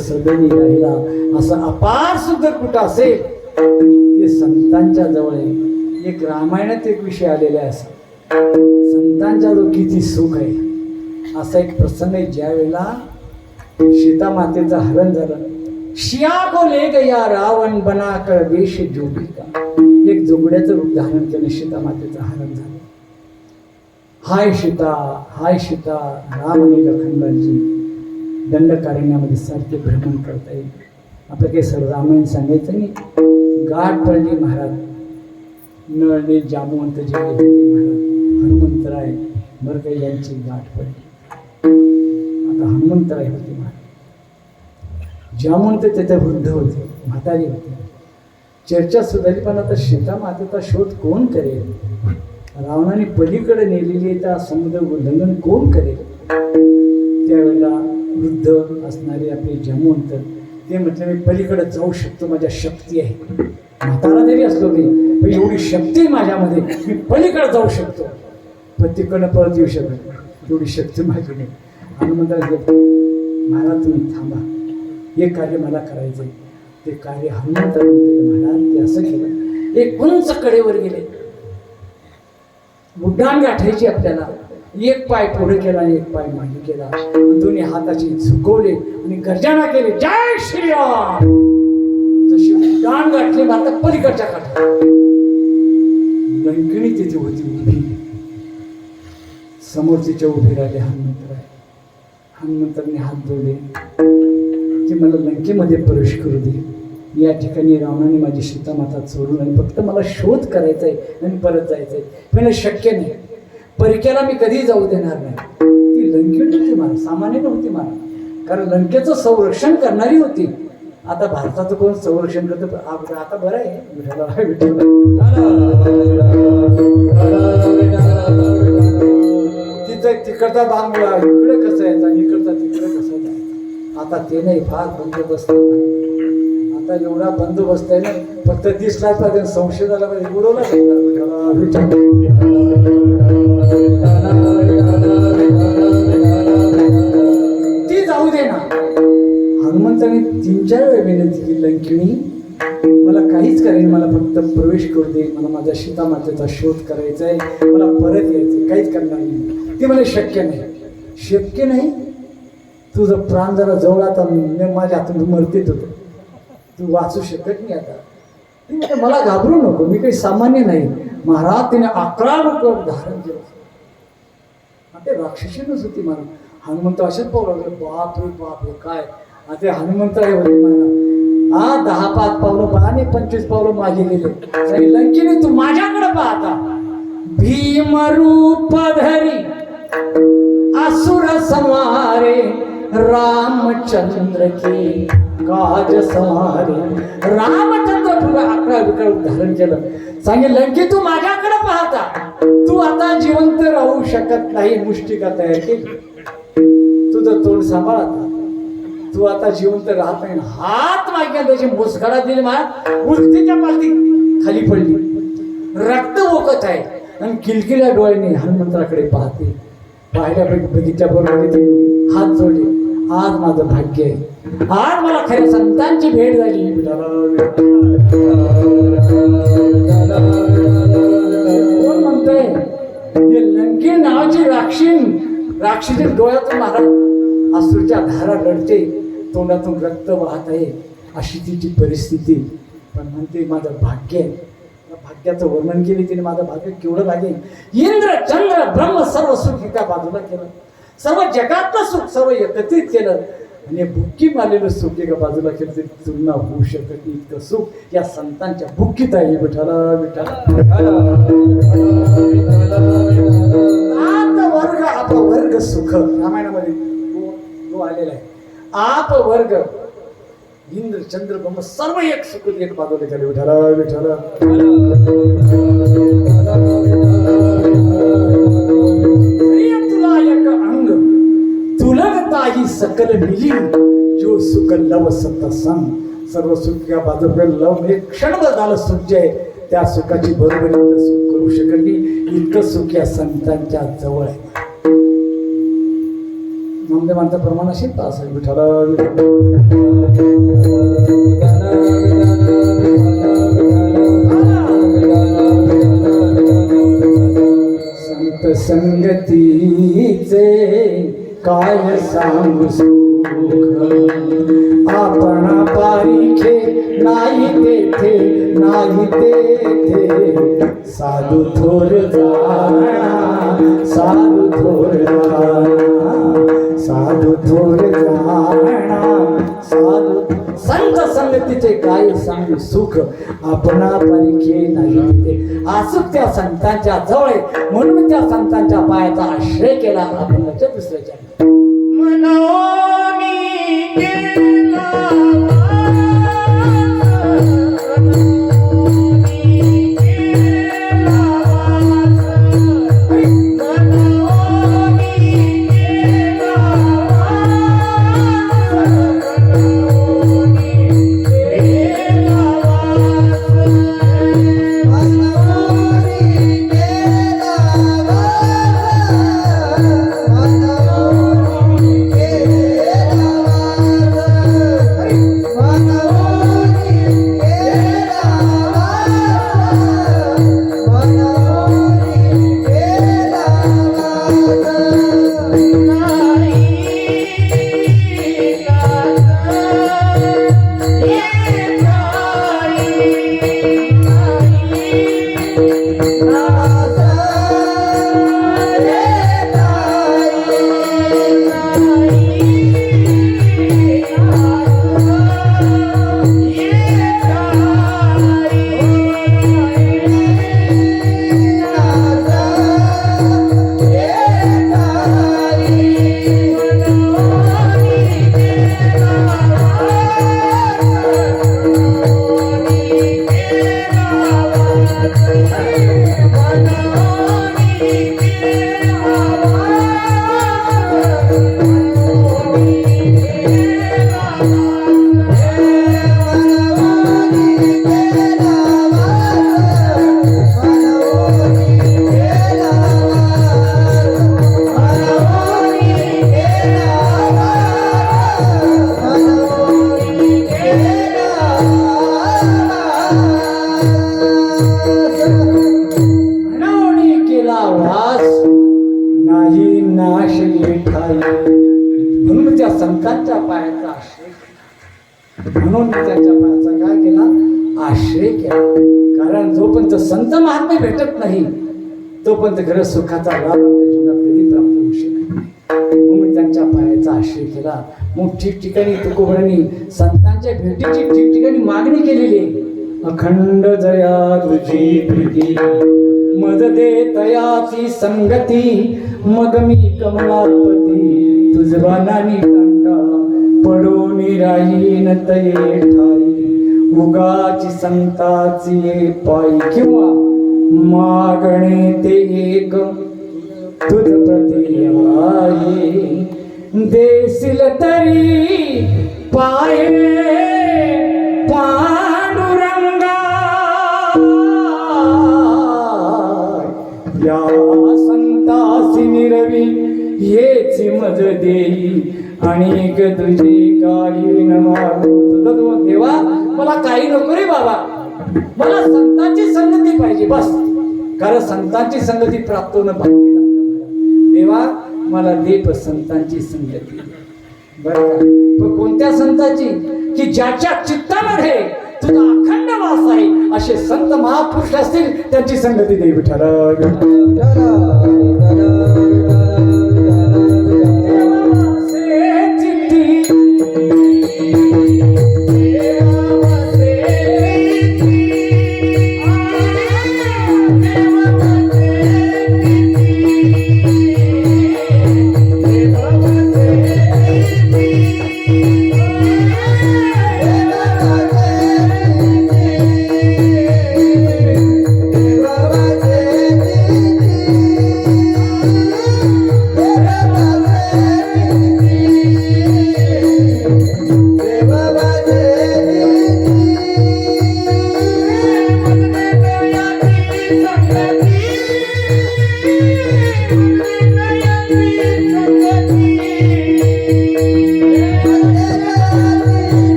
सदनी राहिला. असं अपार सुंदर कुठं असेल ते संतांच्या जवळ आहे. एक रामायणात एक विषय आलेला आहे असा, संतांच्या जवळ किती सुख आहे. असा एक प्रसंग आहे ज्या वेळेला सीता मातेचं हरण झालं. शिया को ले गया रावण बना कर वेश जोगी का. एक जोगड्याचं रूप धारण केलं, सीता मातेचं हरण झालं. हाय सीता, हाय सीता. राम आणि लखनबाजी दंडकारण्यामध्ये सारखे भ्रमण करता येईल. आपलं काही सर रामायण सांगायचं नाही. गाठ पडली महाराज. नळने जामवंत जे होते महाराज, हनुमंतराय बरं काही यांची गाठ पडली. आता हनुमंतराय होते महाराज. जामवंत त्याच्या वृद्ध होते, म्हातारी होते. चर्चा सुधारली, पण आता सीता मातेचा शोध कोण करेल? रावणाने पलीकडे नेलेली त्या समुद्र उल्लंघन कोण करेल? त्यावेळेला वृद्ध असणारे आपले जामवंत ते म्हटलं मी पलीकडे जाऊ शकतो, माझ्या शक्ती आहे. म्हातारा जरी असलो मी, पण एवढी शक्ती आहे माझ्यामध्ये, मी पलीकडे जाऊ शकतो, पण तिकडनं परत येऊ शकत नाही. एवढी शक्ती माझी नाही. हनुमंताला महाराज तुम्ही थांबा, हे कार्य मला करायचं आहे. ते कार्य हनुमंताने केलं. महाराज ते असं केलं, एक उंच कडेवर गेले. उड्डाण गाठायची आपल्याला. एक पाय पुढे केला आणि एक पाय मागे केला. दोन्ही हाताची झुकवले आणि गर्जना केली, जय श्रीराम. तशी उड्डाण गाठली माता पलीकडच्या काठात. लंकिणी तिथे होती उभी. समोर तिच्या उभे राहिले हनुमंतराय. हनुमंतांनी हात जोडले, की मला लंकेमध्ये प्रवेश करू दे. या ठिकाणी रावणाने माझी सीतामाता चोरून आणि फक्त मला शोध करायचा आहे आणि परत जायचं आहे. मला शक्य नाही, परिकेला मी कधीही जाऊ देणार नाही. ती लंकेत होती मला, सामान्य नव्हती मला, कारण लंकेचं संरक्षण करणारी होती. आता भारताचं कोण संरक्षण करतं? आता बरं आहे, तिथं तिकडचा बांगला इकडे कसं यायचा, इकडचा तिकडे कसं जायचा. आता ते नाही, फार बंदोबस्त. आता एवढा बंदोबस्त आहे ना, फक्त दिसला पाहिजे, संशय झाला पाहिजे, उडवला ती जाऊ दे ना. हनुमंताने 3-4 वेळ विनंती केली, लंकिणी मला काहीच करेन, मला फक्त प्रवेश करू दे, मला माझ्या सीतामातेचा शोध करायचा आहे, मला परत यायचं, काहीच करणार नाही. ती मला शक्य नाही, शक्य नाही. तुझं प्राण जरा जवळ, आता माझ्या हातून मरतेच होतं, तू वाचू शकत नाही आता. ती म्हणजे मला घाबरू नको, मी काही सामान्य नाही. महाराज तिने 11 रूप धारण केलं. ते राक्षसीनच होती मला. हनुमंत असेच पावलं लागले, बाप रे बाप रे काय. आता हनुमंत आहे होते मला. 10-5 पावलं आणि 25 पावलं मागे गेले. लंकिनी तू माझ्याकडे पाहता. भीमरूप धरी असुर संहारे, रामचंद्र की काज संहारे. रामचंद्र तुला 11 विकल्प धारण केलं. सांगे लंकी तू माझ्याकडे पाहता. तू आता जिवंत राहू शकत नाही. मुष्टिका तयार केली, तुझं तोंड सांभाळ आता. तू आता जिवंत राहत नाही. हात मागे त्याची मुसखडा दिली, मला उलटीच्या पालती खाली पडली, रक्त ओकत आहे आणि किलकिल्या डोळ्याने हनुमंतराकडे पाहते. पाहिल्या बघितल्याबरोबर हात जोडले. आज माझं भाग्य आहे, आज मला खऱ्या संतांची भेट झाली. कोण म्हणतोय? लंके नावाची राक्षसी डोळ्यातून महाराज अश्रूच्या धारा रडते, तोंडातून रक्त वाहत आहे, अशी तिची परिस्थिती. पण म्हणते माझं भाग्य आहे. भाग्याचं वर्णन केले तिने. माझं भाग्य केवढं भाग्य. इंद्र चंद्र ब्रह्म सर्व सुख एका बाजूला केलं, सर्व जगातलं सुख सर्व एकत्रित केलं आणि बुक्की मारलेलं सुख एका बाजूला केलं. तरी तुलना होऊ शकत नाही इतकं सुख या संतांच्या बुक्कीत आहे. विठाला वर्ग आप वर्ग सुख रामायणामध्ये तो आलेला आहे. आप वर्ग इंद्र चंद्र ब्रह्म सर्व एक सुख एक बाजूला केले. विठाला विठाला तुला एक अंग तुलगता ही सकल मिली, जो सुख लव सत संग. सर्व सुख या बाजूला लव एक क्षणभर झालं सुख जे आहे, त्या सुखाची बरोबरी सुख करू शकत नाही. इतकं सुख या संतांच्या जवळ आहे. नामदेव मानता प्रमाणाशी तास आहे. विठाला संत संगतीचे काय सांगू सुख, आपण पारिखे नाही तेथे नाही तेथे. साधू थोर जाणा साधू थोर जाणा साधू थोर जाणा साधू. संत संगतीचे काय सांगू सुख, आपणा परिखे नाही तिथे. असुख त्या संतांच्या जवळ, म्हणून त्या संतांच्या पायाचा आश्रय केला आपण दुसऱ्याच्या. नाश ठाई. म्हणून त्या संतांच्या पायाचा आश्रय, म्हणून त्यांच्या पायाचा काय केला, आश्रय केला. कारण जोपर्यंत संत महात्मे भेटत नाही तोपर्यंत खरं सुखाचा लाभ आपल्या जीवनात कधी प्राप्त होऊ शकत नाही. म्हणून त्यांच्या पायाचा आश्रय केला. मग ठिकठिकाणी तुकोबरांनी संतांच्या भेटीची ठिकठिकाणी मागणी केलेली आहे. अखंड जया तुझी प्रीती मद दे तयाची संगती, मग मी कमलापती तुझवानानी कांडा पडून राहीन तये ठाई. उगाची संताची पायी किंवा मागणे ते एक तुझ प्रती आहे. देशील तरी पाये पांडुरंगा, या संतासी निरवी हेची मज देई. आणि तुझे काही न मागू. तुझं देवा मला काही नको रे बाबा, मला संतांची संगती पाहिजे बस. कारण संतांची संगती प्राप्त होणं भाग्य लागतं. देवा मला दे संतांची संगती. बरं का, पण कोणत्या संतांची, की ज्याच्या चित्तामध्ये तुझा अखंड वास आहे असे संत महापुरुष असतील त्यांची संगती दे विठ्ठल.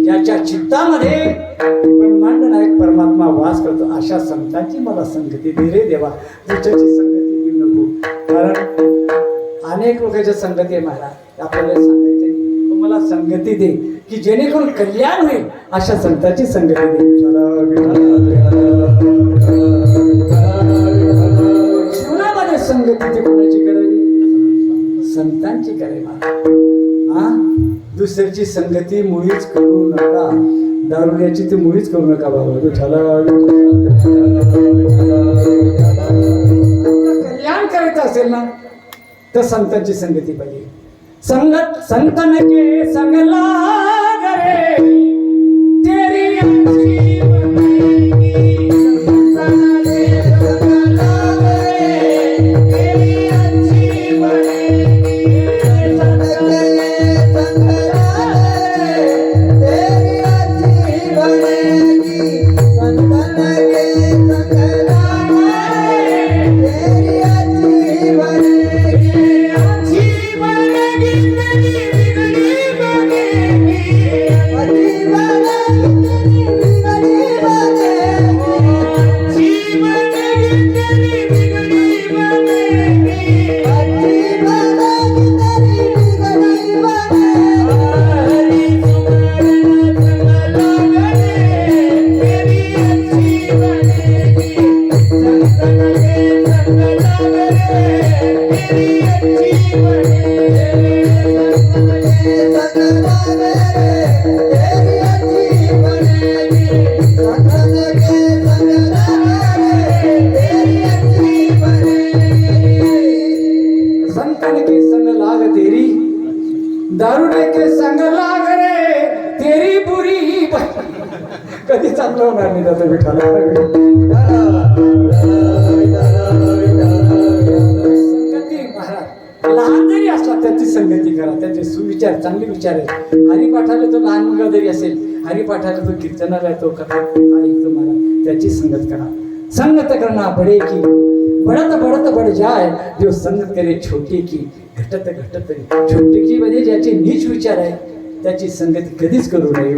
ज्याच्या चित्तामध्ये ब्रह्मांड नायक परमात्मा वास करतो अशा संतांची मला संगती दे रे देवा. तुझ्याची संगती देऊ नको. कारण अनेक लोकांच्या संगती आहे महाराज, आपल्याला सांगायचे तू मला संगती दे की जेणेकरून कल्याण होईल अशा संतांची संगती दे. जीवनामध्ये संगती ते कोणाची करावी, संतांची करावी महाराज. दुसऱ्याची संगती मुळीच करू नका, दारुड्याची ती मुळीच करू नका बाबा. कल्याण करायचं असेल ना तर संतांची संगती पाहिजे. संगत संतन के संगला गरे तेरी संपवणार नाही त्याचा विठाला. संगती महाराज लहान जरी असला त्याची संगती करा, त्याचे सुविचार चांगले विचार आहेत. हरिपाठाला तो लहान मुलगा जरी असेल, हरिपाठाला तो कीर्तनाला तो कथा ऐकतो मला, त्याची संगत करा. संगत करना बडे की बढ़त बढ़त बढ़ जाय, जो संगत करे छोटे की घटत घटत. छोटे की मध्ये ज्याचे नीच विचार आहे त्याची संगती कधीच करू नये.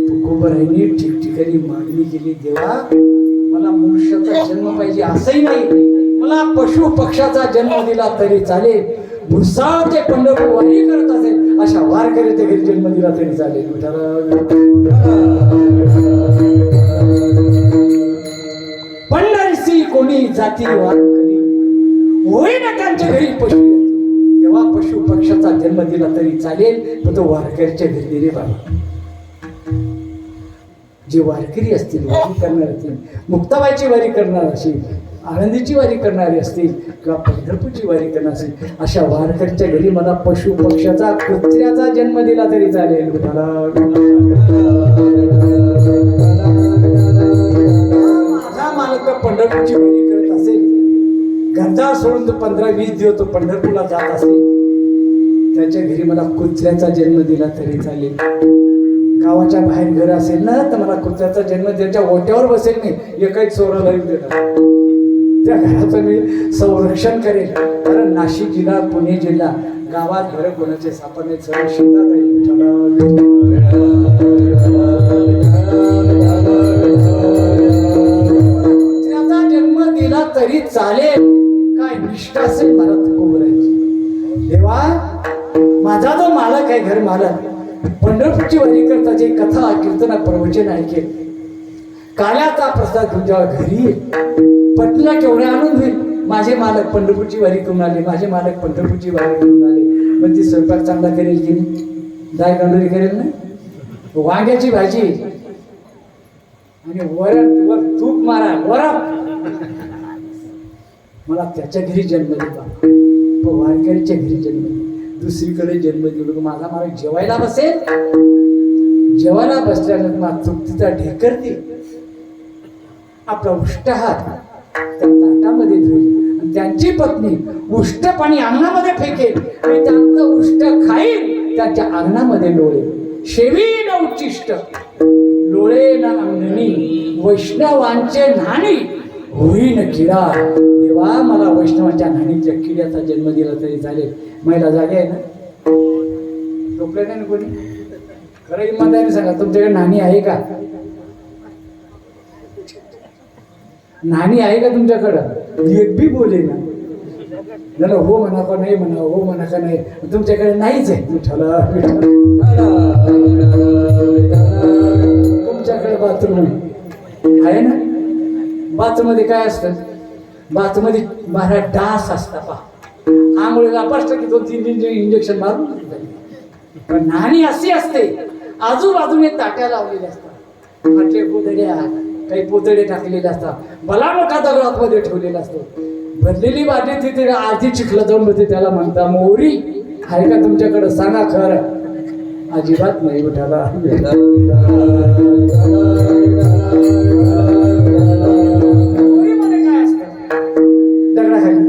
तुकोबरायांनी ठिकठिकाणी मागणी केली, देवा मला मनुष्याचा जन्म पाहिजे असंही नाही, मला पशु पक्षाचा जन्म दिला तरी चालेल, भुसाळ ते पंढरपूर वारी करत असेल अशा वारकऱ्याच्या घरी जन्म दिला तरी चालेल. पंढरीसी कोणी जाती वारकरी होईना त्यांच्या घरी पशु येतील. तेव्हा पशु पक्षाचा जन्म दिला तरी चालेल, पण तो वारकऱ्याच्या घरी रे बाबा. जे वारकरी असतील, वारी करणार असतील, मुक्ताबाईची वारी करणार असेल, आनंदीची वारी करणारी असतील किंवा पंढरपूरची वारी करणार असेल, अशा वारकऱ्याच्या घरी मला पशु पक्षाचा कुत्र्याचा जन्म दिला तरी चालेल. माझा मालक पंढरपूरची वारी करत असेल, घरदार सोडून तो 15-20 दिवस तो पंढरपूरला जात असेल, त्याच्या घरी मला कुत्र्याचा जन्म दिला तरी चालेल. गावाच्या बाहेर घर असेल ना तर मला कुत्र्याचा जन्म त्याच्या ओट्यावर बसेल मी, एकाही चोराला येऊ देणार, त्या घराचं मी संरक्षण करेल. कारण नाशिक जिल्हा, पुणे जिल्हा गावात घर कोणाचे सापडणे सर्व शब्दात आहे. कुत्र्याचा जन्म दिला तरी चालेल, काय निष्ठा असेल मला तुकोबरायांची. देवा माझा जो मालक आहे, घर मालक, पंढरपूरची वारी करता जे कथा कीर्तना प्रवचन ऐकेल, काल्याचा प्रसाद तुझ्या घरी येईल, पत्नीला केवढे आनंद होईल. माझे मालक पंढरपूरची वारी करून आले, माझे मालक पंढरपूरची वारी करून आले, पण ती स्वयंपाक चांगला करेल की नाही, दाय गांडोरी करेल ना, वांग्याची भाजी आणि वरण वर तूप मारा वरण. मला त्याच्या घरी जन्म दिला, पण वारकरीच्या घरी जन्म दिला, दुसरीकडे जन्म दिलो. माझा मालक जेवायला बसेल, जेवायला बसल्यानंतर मला तृप्तीचा ढेकर दे, आपला उष्ट हात त्या ताटामध्ये धुईल आणि त्यांची पत्नी उष्ट पाणी अंगणामध्ये फेकेल आणि त्यांचं उष्ट खाईल, त्याच्या अंगणामध्ये लोळे. शेवी न उच्चिष्ट लोळे न अंगणी, वैष्णवांचे न्हाणी होईन किडा. देवा मला वैष्णवांच्या न्हाणीच्या किड्याचा जन्म दिला तरी चालेल. महिला जागे आहे ना, झोपले नाही ना कोणी? खरं इमानदारीने सांगा, तुमच्याकडे न्हाणी आहे का? न्हाणी आहे का तुमच्याकडं? एक बी बोले ना, झालं हो म्हणा का नाही म्हणा, हो म्हणा का नाही, तुमच्याकडे नाहीच आहे. तुमच्याकडे बाथरूम आहे ना? बाथमध्ये काय असतं? बाथमध्ये महाराज डास असता पा, आंघोळीला बसतं की 2-3 इंजेक्शन मारून. पण न्हाणी अशी असते, आजूबाजूने ताट्या लावलेल्या असतात, म्हटले पोतड्या, काही पोतडे टाकलेले असतात, भला मोठा दगड आतमध्ये ठेवलेला असतो, भरलेली बाटली तिथे आधी चिखला जाऊन होते, त्याला म्हणता मोरी. आहे का तुमच्याकडं? सांगा खरं. अजिबात नाही. उठाला मोरीमध्ये काय असतं? दगडाखाली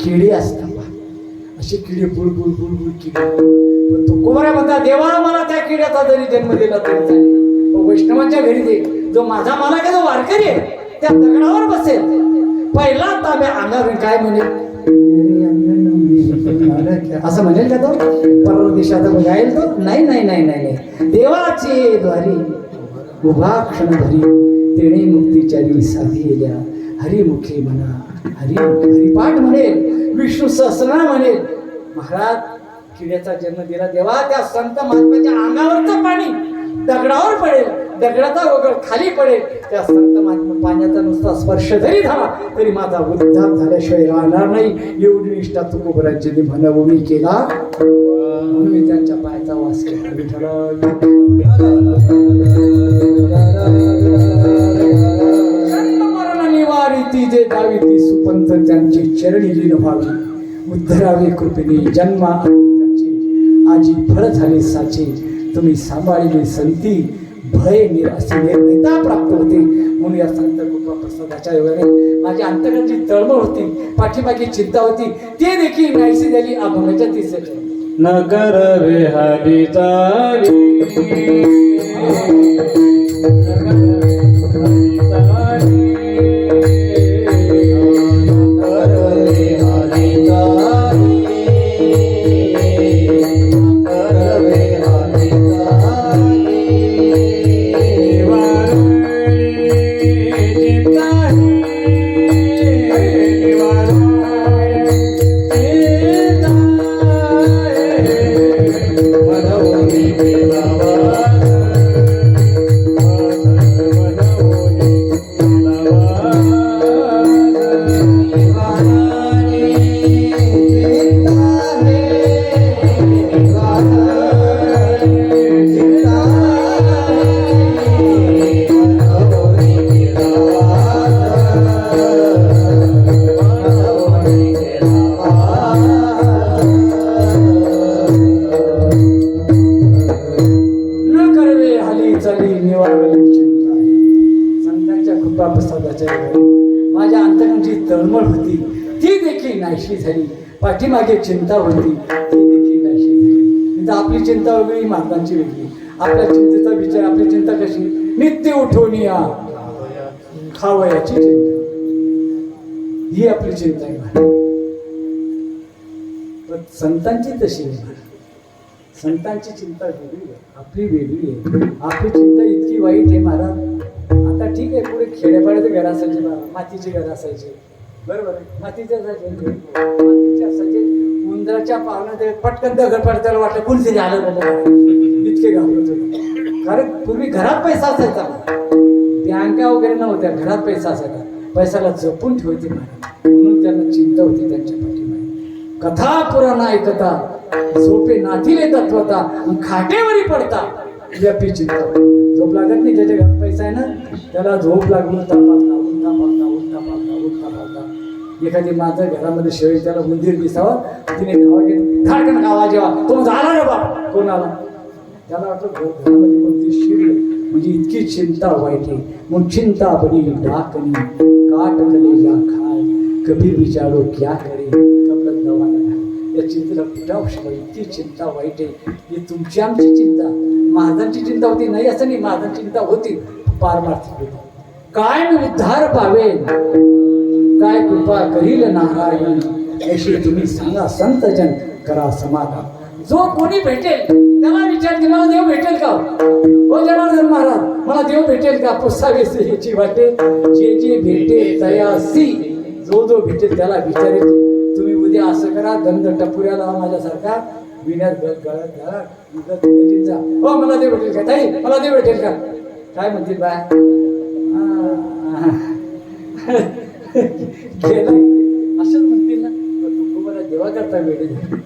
किडी असतात, अशी किडी बुळबुळ बुळबुळ किडी. पण तो कोबऱ्या म्हणता, देवा मला त्या किड्याचा जरी जन्म दिला तरी चालेल, वैष्णवांच्या घरी दे. जो माझा मालक आहे, जो वारकरी आहे, त्या दगडावर बसेल, पहिला ताब्या अंगावर काय म्हणेल, असं म्हणेल का तो? परदेशात गाईल तो? नाही नाही नाही नाही. देवाचे द्वारी उभा क्षण धरी, तेणे मुक्तीचारी साधी येल्या, हरिमुखी म्हणा, हरिपाठ म्हणेल, विष्णू सहस्रनाम म्हणेल. महाराज किड्याचा जन्म दिला, देवा त्या संत महात्म्याच्या अंगावरचं पाणी दगडावर पडेल, दगडाचा वगैरे खाली पडेल, त्या संत महात्मा पाण्याचा नुसता स्पर्श जरी झाला तरी माझा उद्धार झाल्याशिवाय राहणार नाही. एवढी निष्ठा तुकोबरायांची म्हणून मी केला, म्हणून मी त्यांच्या पायाचा वास केला. मरण निवारित ती जे दावी ती सुपंत त्यांची चरणी लीन व्हावी उद्धरावे कृपेने जन्मा त्याची आजी फळ झाले साचे तुम्ही सांभाळिले संती भय निराशी निर्भयता प्राप्त होते म्हणून या संत कृपा प्रसादाच्या योगाने माझ्या अंतराची तळमळ होती पाठीमागे चिंता होती ते देखील नाहीशी झाली अभंगाच्या तिसऱ्या न करवे हरी तारी माझ्या अंतरांची तळमळ होती ती देखील नाहीशी झाली पाठीमागे चिंता होती ती देखील नाहीशी झाली तर आपली चिंता वेगळी मातांची वेगळी आपल्या चिंतेचा विचार आपली चिंता कशी नित्य उठवून या खावयाची चिंता ही आपली चिंता आहे पण संतांची तशी नाही संतांची चिंता वेगळी आहे आपली वेगळी आहे आपली चिंता इतकी वाईट आहे महाराज आता ठीक आहे पुढे खेड्यापाड्याचे घर असायचे बा मातीचे घर असायचे बरोबर आहे मातीचे असायचे उंदराच्या पावलात पटकन दगड पडताना वाटलं कुणीतरी आलं बाबा इतके घाबरत होते कारण पूर्वी घरात पैसा असायचा बँका वगैरे नव्हत्या घरात पैसा असायचा पैशाला जपून ठेवायचे महाराज म्हणून त्यांना चिंता होती त्यांच्या पाठीमागे कथा पुराण ऐकता झोपे नाथीले तत्वता खाटेवरी पडता व्यापी चिंता झोप लागत नाही ज्याच्या घरात पैसा आहे ना त्याला झोप लागून उठता एखादी माझं घरामध्ये शेळी त्याला मंदिर दिसावं तिने धावा घेत धाडकन गावा जेव्हा तो झाला रे बाप कोण आला त्याला वाटलं घरामध्ये कोणती शिरलं म्हणजे इतकी चिंता वाईट आहे मग चिंता बडी डाकनी काट कलेजा खाय कभी विचारो क्या करे कपडत दवाना या चिंतेला कुठं औषध इतकी चिंता वाईट आहे ही तुमची आमची चिंता महाजांची चिंता होती नाही असं नाही महाजांची चिंता होती पारमार्थिक होती काय मी उद्धार पावेन काय कृपा करील नारायण अशी तुम्ही सांगा संतजन करा समाधान जो कोणी भेटेल त्याला विचारते मला देव भेटेल का हो जनार्दन महाराज मला देव भेटेल का पुसावे याची वाटे जे जे भेटेल तयासी जो जो भेटेल त्याला विचारेल तुम्ही उद्या असं करा दंड टपुऱ्या लावा माझ्यासारखा विण्यात गळत घाला जा हो मला देव भेटेल का ताई मला देव भेटेल का काय म्हणतील बाय गेला असंच म्हणतील ना तू मला देवा करता वेळ झाली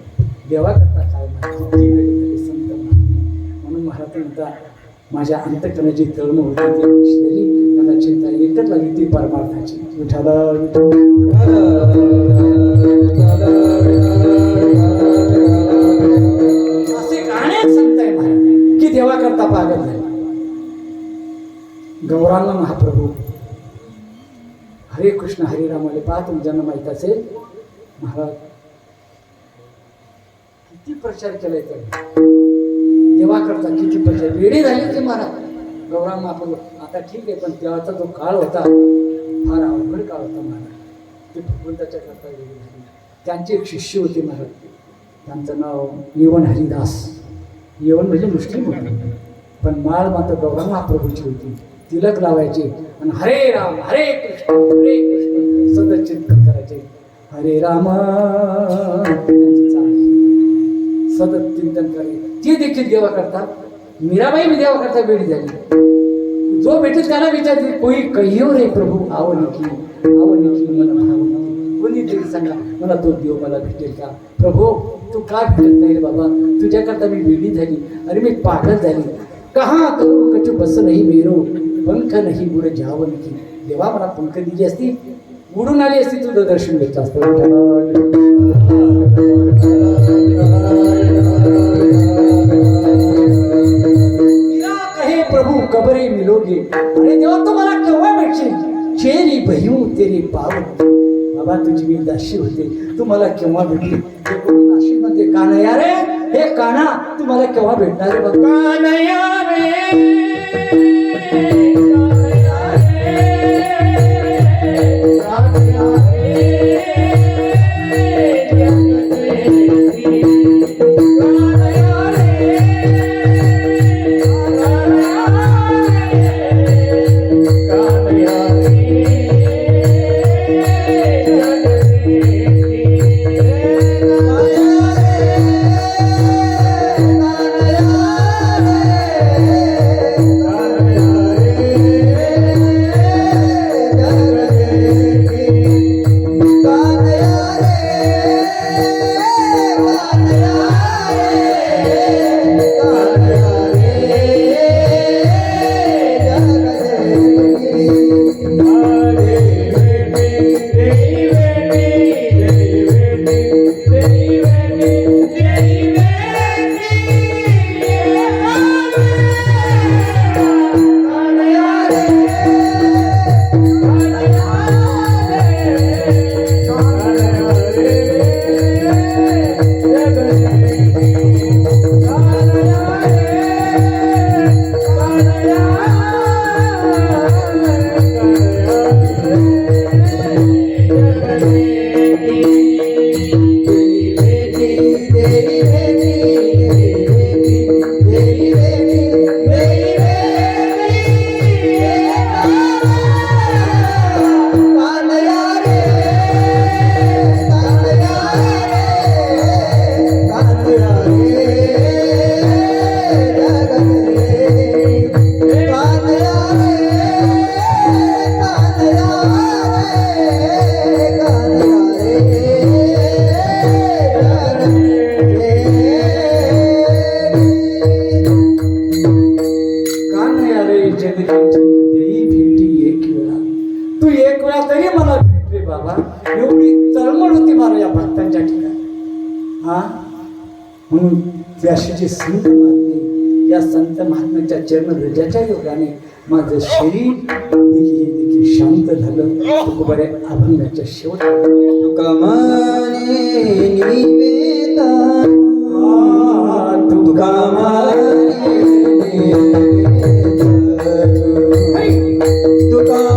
देवा करता काय ती वेळ झाली संत म्हणून महाराज म्हणतात माझ्या अंतकरणाची तळमळ होती ती झाली त्यांना चिंता एकच लागली ती परमार्थाची विठाला असे गाणे संत आहे महाराज की देवा करता पागल झाले गौरांग महाप्रभू हरे कृष्ण हरे राम आले पहा तुमच्यांना माहीत असेल महाराज किती प्रचार केलाय त्यांनी देवा करता किती प्रचार वेळी झाले ते महाराज गौरांग महाप्रभू आता ठीक आहे पण तेव्हाचा जो काळ होता फार अवघड काळ होता महाराज ते भगवंताच्या करता वेळी झाले त्यांचे एक शिष्य होते महाराज त्यांचं नाव येवन हरिदास येवन म्हणजे मुस्लिम होते पण माळ मात्र गौरांग महाप्रभूची होती तिलक लावायचे आणि हरे राम हरे कृष्ण सतत चिंतन करायचे हरे राम त्यांची चाल सतत चिंतन करायचे ते देखील देवा करतात मीराबाई मी देवा करता वेळी झाली जो भेटेल त्याला विचारते कोई कहियो रे प्रभू आवनिकी मन भावनिकी कोणीतरी सांगा मला तो देव मला भेटेल का प्रभू तू का भेटत नाही रे बाबा तुझ्याकरता मी वेळी झाली अरे मी पागल झाली कहा करू कचू बस नाही मेरो पंख नाही बुड जावं की देवा मला पंख दिली असती उडून आली असती तुझं दर्शन घेतलं असतं. मीरा कहे प्रभू कबरे मिलोगे, अरे देवा तू मला केव्हा भेटशील? चेरी भयू तेरी पाव, बाबा तुझी मी दाशी होते, तू मला केव्हा भेटली? नाशिक मध्ये कान्हया रे, हे कान्हा तू मला केव्हा भेटणार रे? बघ कान्हया रे, तू एक वेळा तरी मला भेटले बाबा. एवढी तळमळ होती मला या भक्तांच्या ठिकाणी. हा म्हणून ते असे जे संत महात्मे, या संत महात्म्याच्या चरण रजाच्या योगाने माझं शरीर देखील शांत झालं. तुकोबारे अभंगाच्या शेवट तुकामाने निवेदन, तुकामाने ah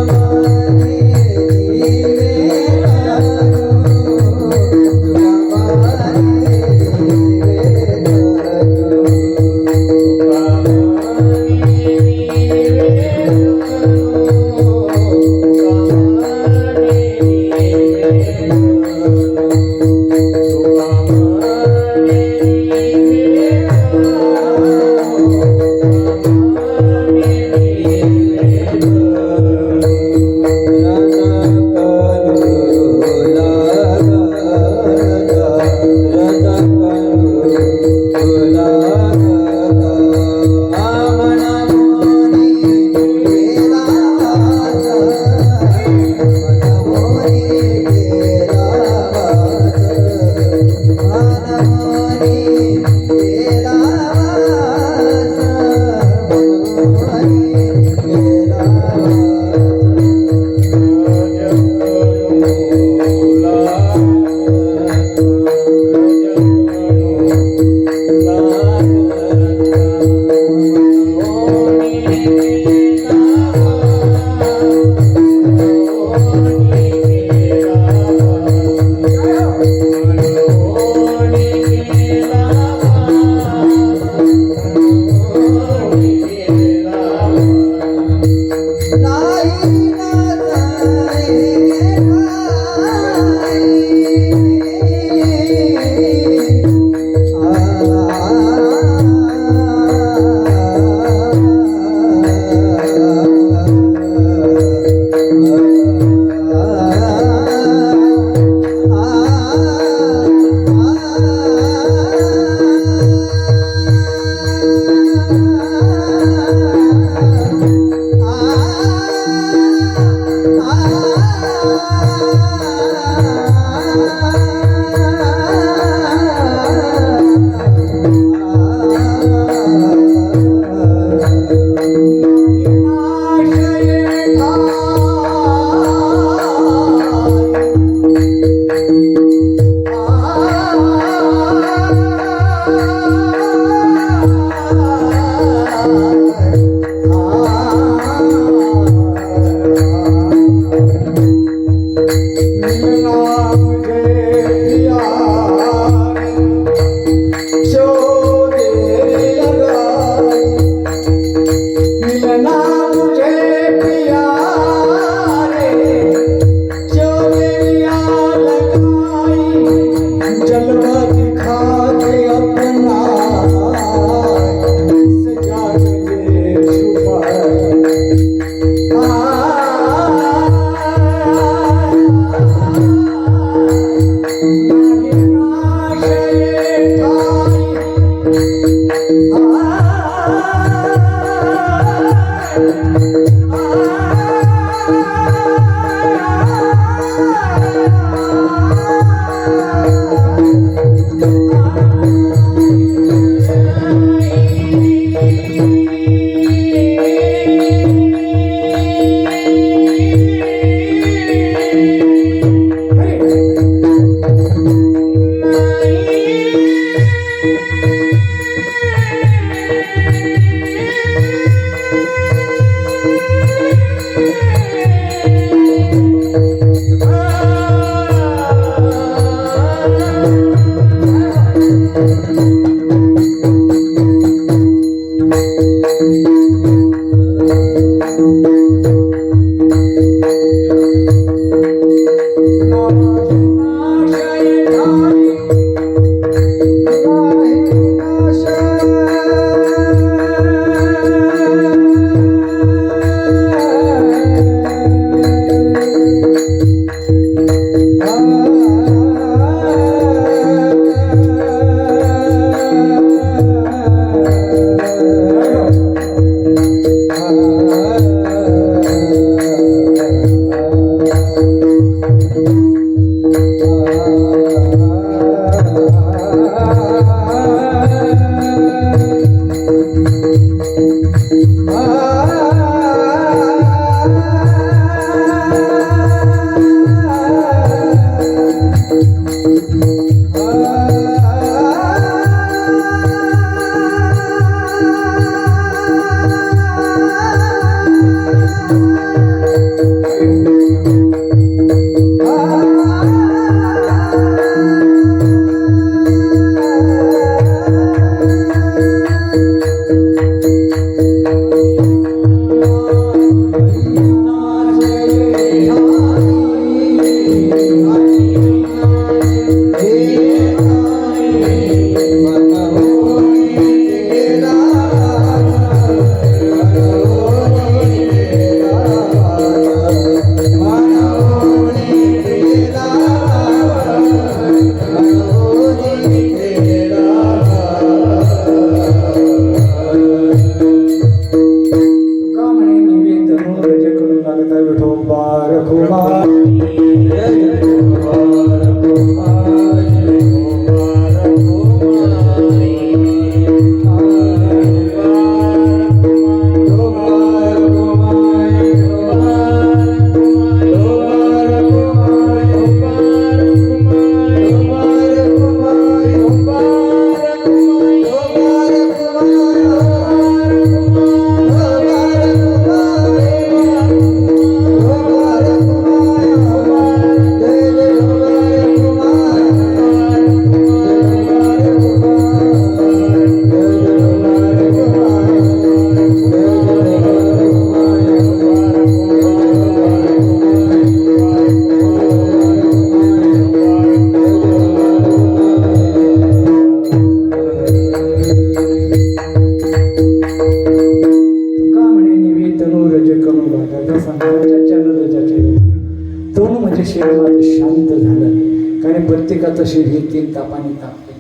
हे 3 तापाने तापते.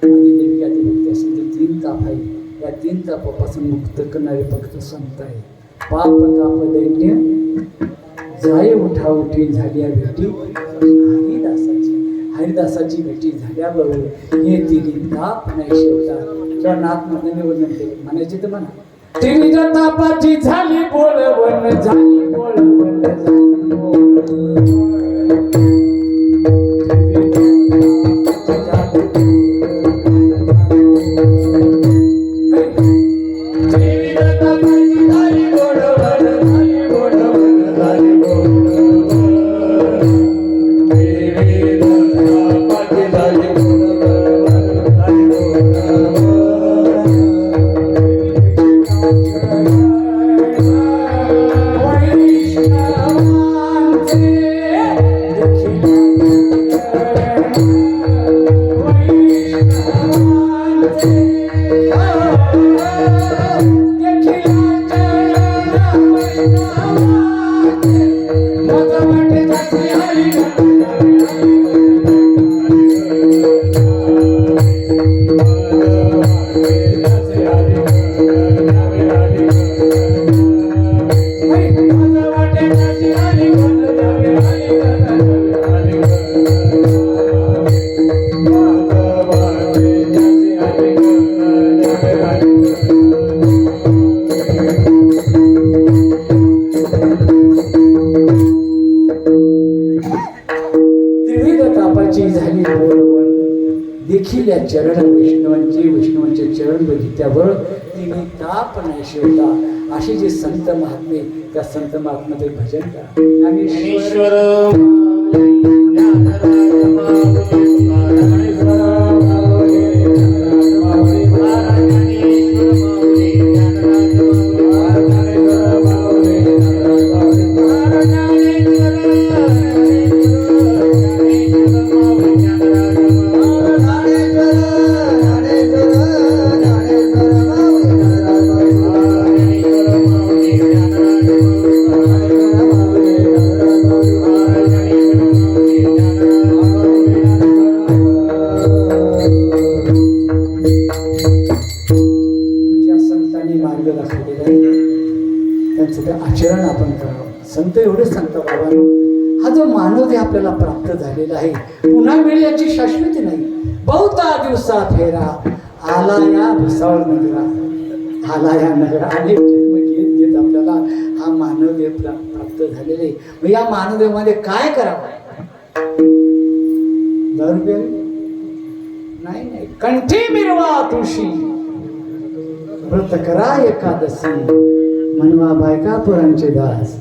आदिदेवी आदिभक्ती असे जे 3 ताप आहे, या 3 तापापासून मुक्त करणारे फक्त संत आहे. पाप ताप दैन्य जाय उठा उठी झाली भेटी हरिदासाची भेटी झाल्याबरोबर हे तिन्ही ताप नाही शेवतात. किंवा नाथमध्ये निवडून ते म्हणायचे तर म्हणा, त्रिविध तापाची झाली बोलवण, झाली बोलवण, झाली बोलवण. झाली बोलवण देखील या चरण वैष्णवांचे चरण बघितल्यावर तिने ताप नाही शेवता. असे जे संत महात्मे, त्या संत महात्म्याचे भजन करा. ज्ञानेश्वर त्यांचं ते आचरण आपण करावं. संत एवढेच सांगतात, बाबांनो, हा जो मानव देह आपल्याला प्राप्त झालेला आहे, पुन्हा मिळेल याची शाश्वती नाही. बहुता दिवसा फेरा आला या भुसावळ नगरा, आला या नगरा. अनेक जन्म घेत घेत आपल्याला हा मानव देह प्राप्त झालेला आहे. मग या मानव देहामध्ये काय करावं? दारू प्यावी नाही, कंठी मिरवा तुळशी, व्रत करा एकादशी, मनवा बायका पुरांचे दास,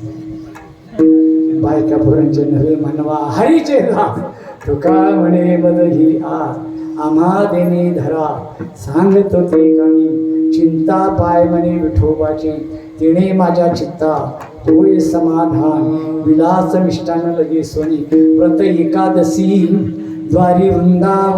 बायका पुरांचे नव्हे मनवा हरीचे दास. तुका म्हणे बदही आम्हा देणे धरा, सांगतो ते कामी चिंता पाय म्हणे विठोबाची, तिने माझ्या चित्ता होय समाधान, विलास मिष्टान लगे सोनी. व्रत एकादशी द्वारी वृंदा